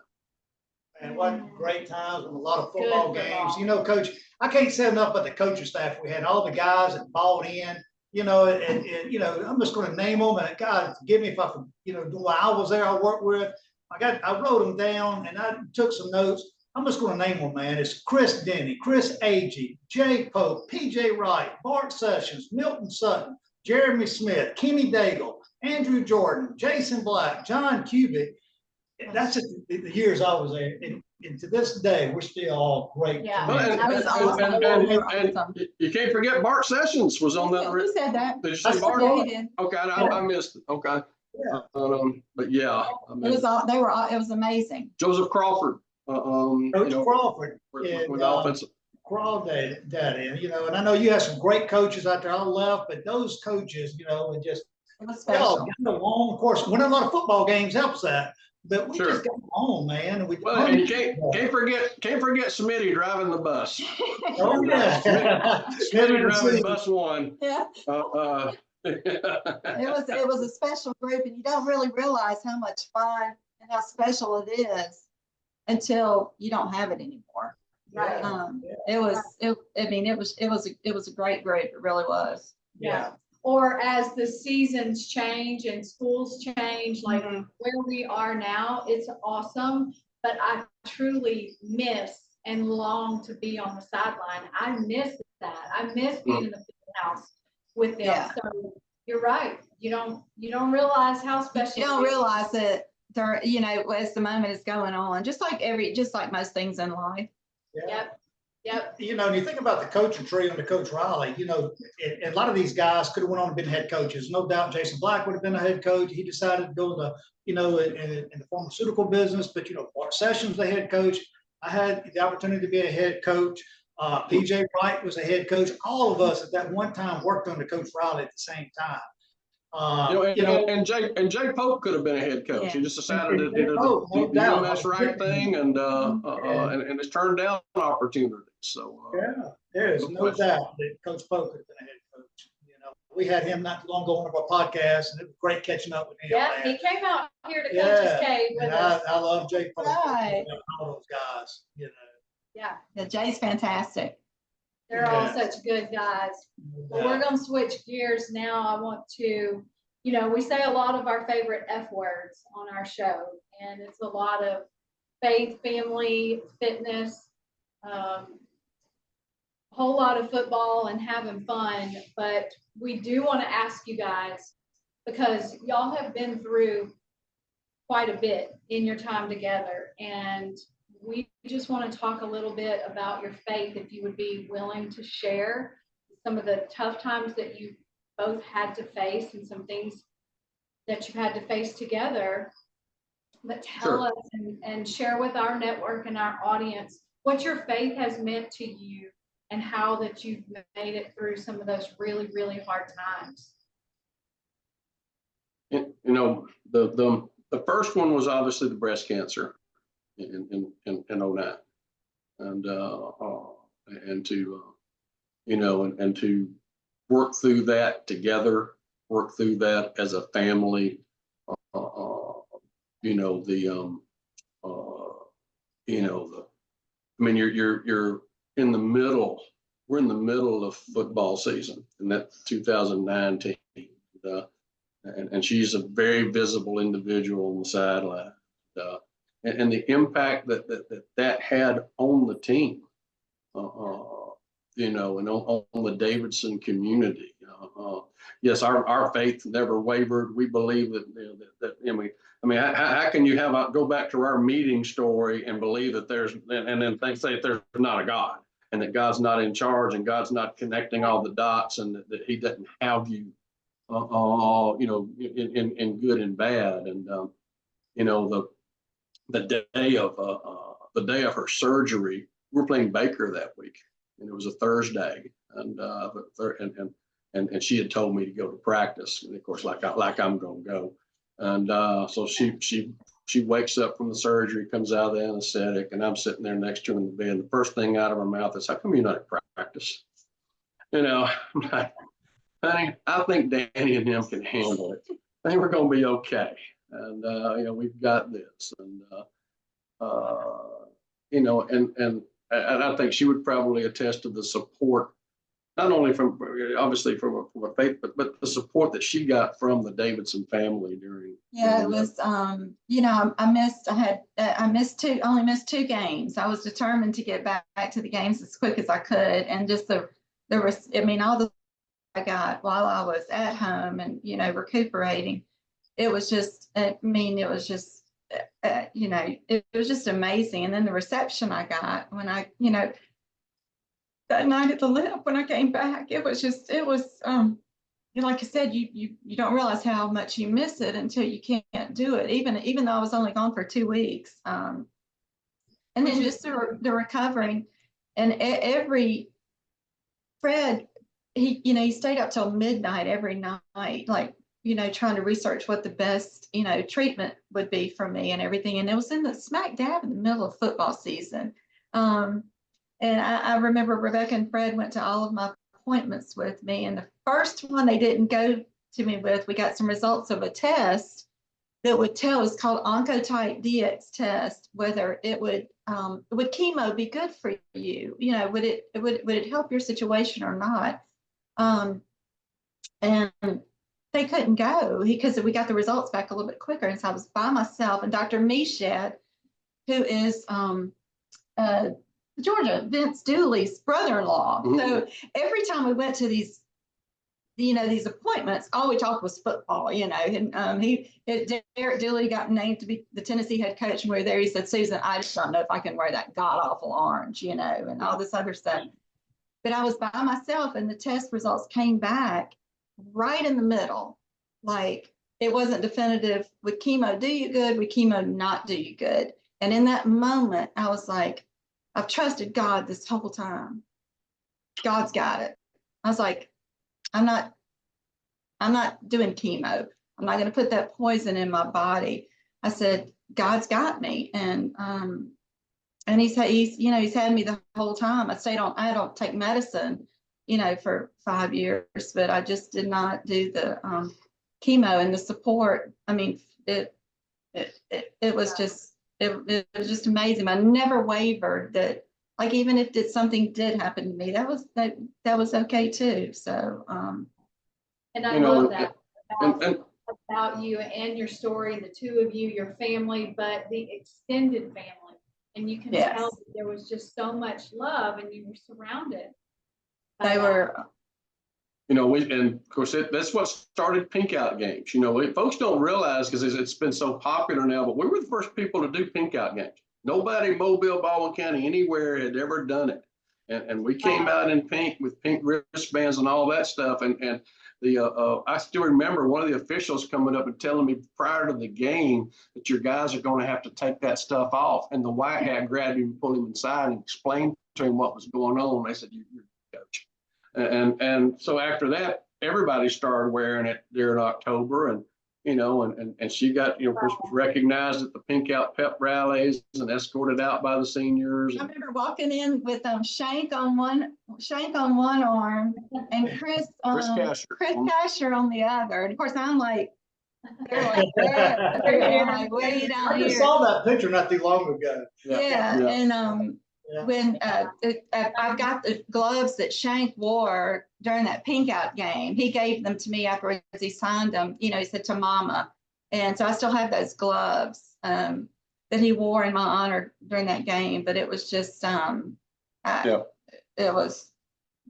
And what great times and a lot of football Good games. football. You know, Coach, I can't say enough about the coaching staff. We had all the guys that bought in, you know, and you know, I'm just going to name them. And God, forgive me if I, you know, while I was there, I worked with. I wrote them down and I took some notes. I'm just going to name them, man. It's Chris Denny, Chris Agee, Jay Pope, PJ Wright, Bart Sessions, Milton Sutton, Jeremy Smith, Kenny Daigle, Andrew Jordan, Jason Black, John Cubic. That's just the years I was there. And to this day, we're still all great. Yeah. That was awesome. And you can't forget Bart Sessions was on that. Who said that? Did you say Bart? Yeah, he did. Okay, I missed it. Okay. Yeah. But yeah, I mean, It was amazing. Joseph Crawford. Coach You know, Crawford with and offensive. Crawford that in, you know, and I know you have some great coaches out there. I left, but those coaches, you know, and just It was well, special. got along. Of course, winning a lot of football games helps that. But we Sure. just got on, man. And we Well, and you can't forget Smitty driving the bus. Oh yeah, Smitty driving bus 1. Yeah. It was a special group, and you don't really realize how much fun and how special it is until you don't have it anymore. Right. It was a great group. It really was. Yeah. Or as the seasons change and schools change, like where we are now, it's awesome. But I truly miss and long to be on the sideline. I miss that. I miss being in the field house with them. Yeah. So you're right. You don't realize how special. You don't realize that there, you know, as the moment is going on, just like most things in life. Yep. You know, and you think about the coaching tree under Coach Riley, you know, a lot of these guys could have went on and been head coaches. No doubt Jason Black would have been a head coach. He decided to go to, you know, in the pharmaceutical business, but, you know, Bart Sessions, the head coach. I had the opportunity to be a head coach. PJ Wright was a head coach. All of us at that one time worked under Coach Riley at the same time. And Jay Pope could have been a head coach. Yeah. He just decided to do the UMS right thing, and it's turned down opportunities. So there's no doubt that Coach Pope could have been a head coach. You know, we had him not too long ago on one of our podcasts, and it was great catching up with him. Yeah, he came out here to Coach's Cave with us. I love Jay Pope. Right. All those guys, you know. Yeah, Jay's fantastic. they're all such good guys. Well, we're going to switch gears now. I want to, you know, we say a lot of our favorite F words on our show, and it's a lot of faith, family, fitness, a whole lot of football and having fun. But we do want to ask you guys, because y'all have been through quite a bit in your time together, and we just want to talk a little bit about your faith, if you would be willing to share some of the tough times that you both had to face and some things that you had to face together. But tell us and share with our network and our audience what your faith has meant to you and how that you've made it through some of those really, really hard times. You know, the first one was obviously the breast cancer in 09. And to, you know, and to work through that together, work through that as a family, you know, I mean, you're in the middle, we're in the middle of football season, and that's 2019. And she's a very visible individual on the sideline. And the impact that had on the team, you know, and on the Davidson community. Yes, our faith never wavered. We believe that, you know, I mean, how can you go back to our meeting story and believe that there's, and then say that there's not a God, and that God's not in charge, and God's not connecting all the dots, and that He doesn't have you, you know, in good and bad. And you know, the day of her surgery, we were playing Baker that week, and it was a Thursday, and she had told me to go to practice, and of course, like I'm going to go. And so she wakes up from the surgery, comes out of the anesthetic, and I'm sitting there next to her in the bed. And the first thing out of her mouth is, "How come you're not at practice?" You know, I'm like, "Honey, I think Danny and him can handle it. I think we're going to be okay. And you know, we've got this." And you know, and I think she would probably attest to the support, not only from obviously from a faith, but the support that she got from the Davidson family during. Yeah, it was, you know, I missed only missed 2 games. I was determined to get back to the games as quick as I could. And just I mean, all the I got while I was at home and, you know, recuperating, it was just, I mean, it was just, you know, it was just amazing. And then the reception I got when I, you know, that night at the Lip, when I came back, it was just, it was, you know, like I said, you don't realize how much you miss it until you can't do it, even though I was only gone for 2 weeks. And then just the recovering, and Fred, he stayed up till midnight every night, like, you know, trying to research what the best, you know, treatment would be for me and everything. And it was in the smack dab in the middle of football season. And I remember Rebecca and Fred went to all of my appointments with me. And the first one they didn't go to me with, we got some results of a test that would tell, it's called Oncotype DX test, whether it would chemo be good for you? You know, would it help your situation or not? And they couldn't go because we got the results back a little bit quicker. And so I was by myself, and Dr. Meshed, who is Georgia, Vince Dooley's brother-in-law. Mm-hmm. So every time we went to these, you know, these appointments, all we talked was football, you know. And Derek Dooley got named to be the Tennessee head coach, and we were there. He said, "Susan, I just don't know if I can wear that god-awful orange," you know, and all this other stuff. But I was by myself, and the test results came back right in the middle. Like, it wasn't definitive. Would chemo do you good? Would chemo not do you good? And in that moment, I was like, I've trusted God this whole time. God's got it. I was like, I'm not doing chemo. I'm not going to put that poison in my body. I said, God's got me. And he's had me the whole time. I don't take medicine, you know, for 5 years, but I just did not do the chemo and the support. I mean, it was just, it was just amazing. I never wavered that, like, even if something did happen to me, that was okay too. So, and I love that about you and your story, the two of you, your family, but the extended family. And you can tell that there was just so much love, and you were surrounded. They were. You know, and of course, that's what started Pink Out games. You know, folks don't realize, because it's been so popular now, but we were the first people to do Pink Out games. Nobody in Mobile, Baldwin County, anywhere had ever done it. And we came out in pink with pink wristbands and all that stuff. And I still remember one of the officials coming up and telling me prior to the game that your guys are going to have to take that stuff off. And the white hat grabbed him and pulled him inside and explained to him what was going on. They said, you're coach. And so after that, everybody started wearing it during October. And and she got, of course, was recognized at the Pink Out pep rallies and escorted out by the seniors. I remember walking in with Shank on one arm and Chris Casher on the other. And of course, I'm like, they're like, I'm like way down I here. just saw that picture not too long ago. Yeah. And when I've got the gloves that Shank wore during that Pink Out game, he gave them to me after he signed them. He said to Mama, and so I still have those gloves that he wore in my honor during that game. But it was just it was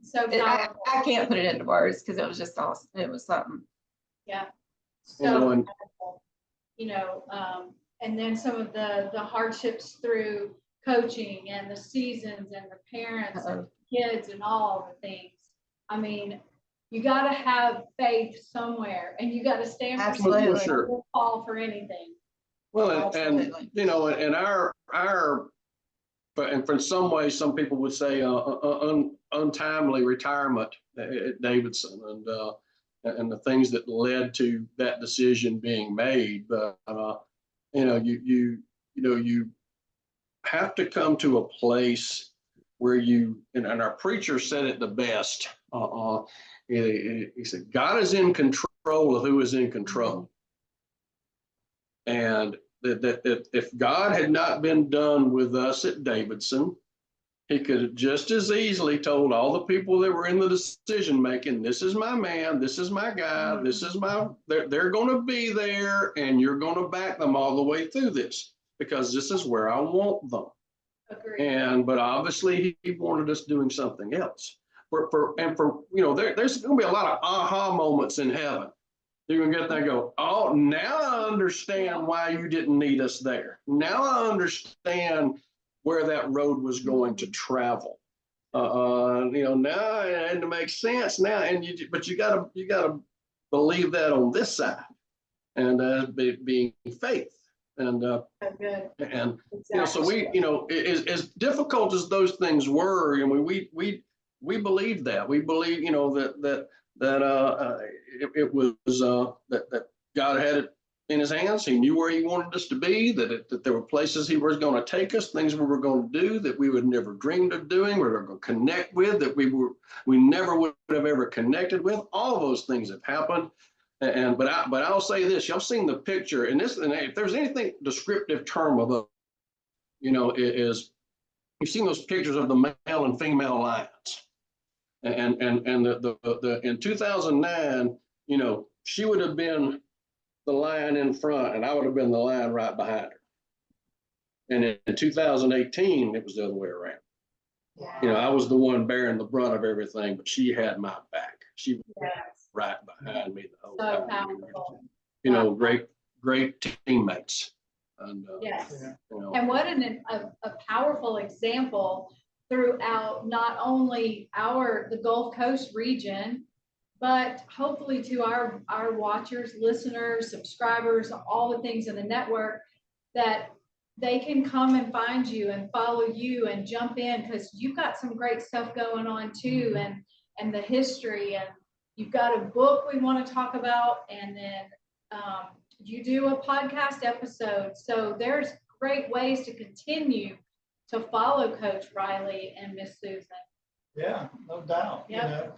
So I can't put it into words because it was just awesome. It was something. Yeah. So and then some of the hardships through coaching and the seasons and the parents and kids and all the things. I mean, you got to have faith somewhere, and you got to stand for something. Sure. Fall for anything. Well, and and for some ways, some people would say untimely retirement at Davidson, and the things that led to that decision being made. But you have to come to a place where and our preacher said it the best. He said, God is in control of who is in control. And that if God had not been done with us at Davidson, he could have just as easily told all the people that were in the decision making, this is my man, this is my guy, this is they're going to be there, and you're going to back them all the way through this, because this is where I want them. Agreed. But obviously he wanted us doing something else. There's going to be a lot of aha moments in heaven. You're going to get there and go, oh, now I understand why you didn't need us there. Now I understand where that road was going to travel. Now it had to make sense now. But you gotta believe that on this side, and being faith. And Exactly. So we, as difficult as those things were, we believed that. We believe, it was that God had it in his hands. He knew where he wanted us to be, that there were places he was going to take us, things we were going to do that we would never dreamed of doing, we were going to connect with, that we never would have ever connected with. All of those things have happened. But I'll say this, y'all seen the picture, and if there's anything descriptive term of it, is you've seen those pictures of the male and female lions. And the in 2009, she would have been the lion in front, and I would have been the lion right behind her. And in 2018, it was the other way around. Yeah. I was the one bearing the brunt of everything, but she had my back. She was right behind me the whole So time. powerful. Great teammates. And yes. And what a powerful example throughout not only the Gulf Coast region, but hopefully to our watchers, listeners, subscribers, all the things in the network, that they can come and find you and follow you and jump in, because you've got some great stuff going on too, and the history, and you've got a book we want to talk about, and then you do a podcast episode. So there's great ways to continue to follow Coach Riley and Miss Susan. Yeah, no doubt. Yep.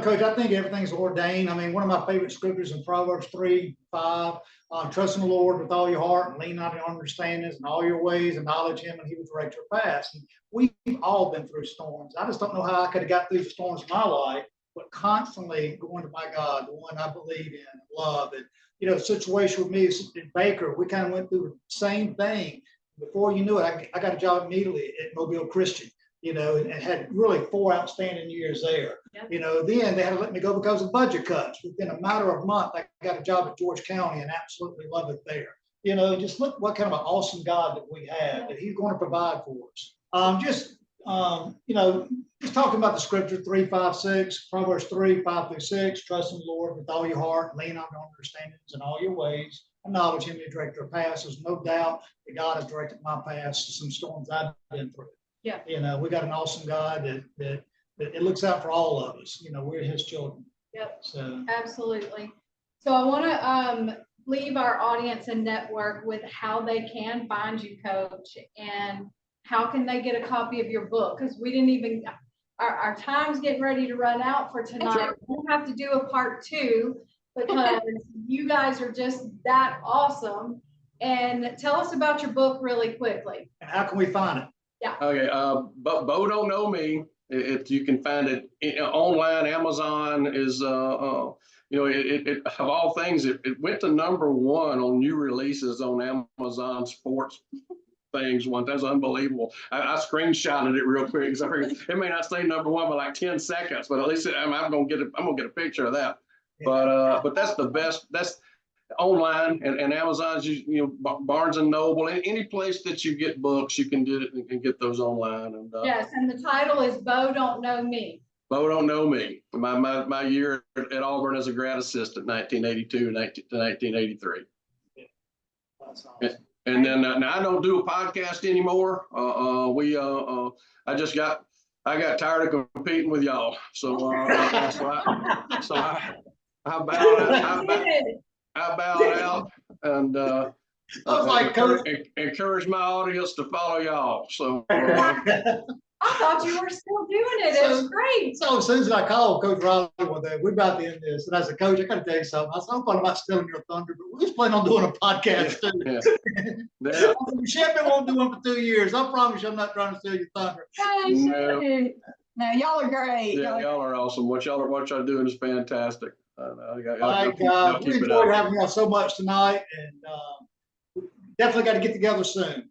Coach, I think everything's ordained. I mean, one of my favorite scriptures in Proverbs 3:5, trust in the Lord with all your heart and lean not on your understandings, and all your ways acknowledge him, and he will direct your paths. And we've all been through storms. I just don't know how I could have got through the storms in my life, but constantly going to my God, the one I believe in and love. And, the situation with me in Baker, we kind of went through the same thing. Before you knew it, I got a job immediately at Mobile Christian, and had really 4 outstanding years there. Yep. Then they had to let me go because of budget cuts. Within a matter of a month, I got a job at George County and absolutely love it there. Just look what kind of an awesome God that we have, that he's going to provide for us. you know, just talking about the scripture 3, 5, 6, Proverbs 3, 5 through 6, trust in the Lord with all your heart, lean on your own understandings in all your ways, acknowledge him to direct your paths. There's no doubt that God has directed my paths to some storms I've been through. Yeah. You know, we got an awesome God that it looks out for all of us. You know, we're his children. Yep. So Absolutely. So I want to leave our audience and network with how they can find you, Coach, and how can they get a copy of your book? Because we didn't even, our time's getting ready to run out for tonight. Sure. We'll have to do a part 2 because you guys are just that awesome. And tell us about your book really quickly. and how can we find it? Okay, but Bo don't know me. If you can find it online, Amazon is you know, it of all things, it went to #1 on new releases on Amazon sports things one. That's unbelievable. I screenshotted it real quick because I figured it may not stay #1 by like 10 seconds, but at least I'm gonna get a picture of that. But that's the best. That's online and Amazon's, you know, Barnes and Noble, any place that you get books, you can do it and get those online. And Yes, and the title is Bo Don't Know Me. Bo don't know me. My year at Auburn as a grad assistant, 1982 to 1983. That's awesome. And then now I don't do a podcast anymore. I got tired of competing with y'all, so I bowed out and I was like, Coach. encourage my audience to follow y'all. So I thought you were still doing it. It was great. So as soon as I called Coach Riley one day, we're about to end this. And I said, Coach, I got to tell you something. I said, I'm not stealing your thunder, but we was planning on doing a podcast too. Yeah. Chapman won't do one for 2 years. I promise you I'm not trying to steal your thunder. No. No, y'all are great. Yeah, y'all are awesome. What y'all are doing is fantastic. We enjoyed having y'all so much tonight, and definitely got to get together soon.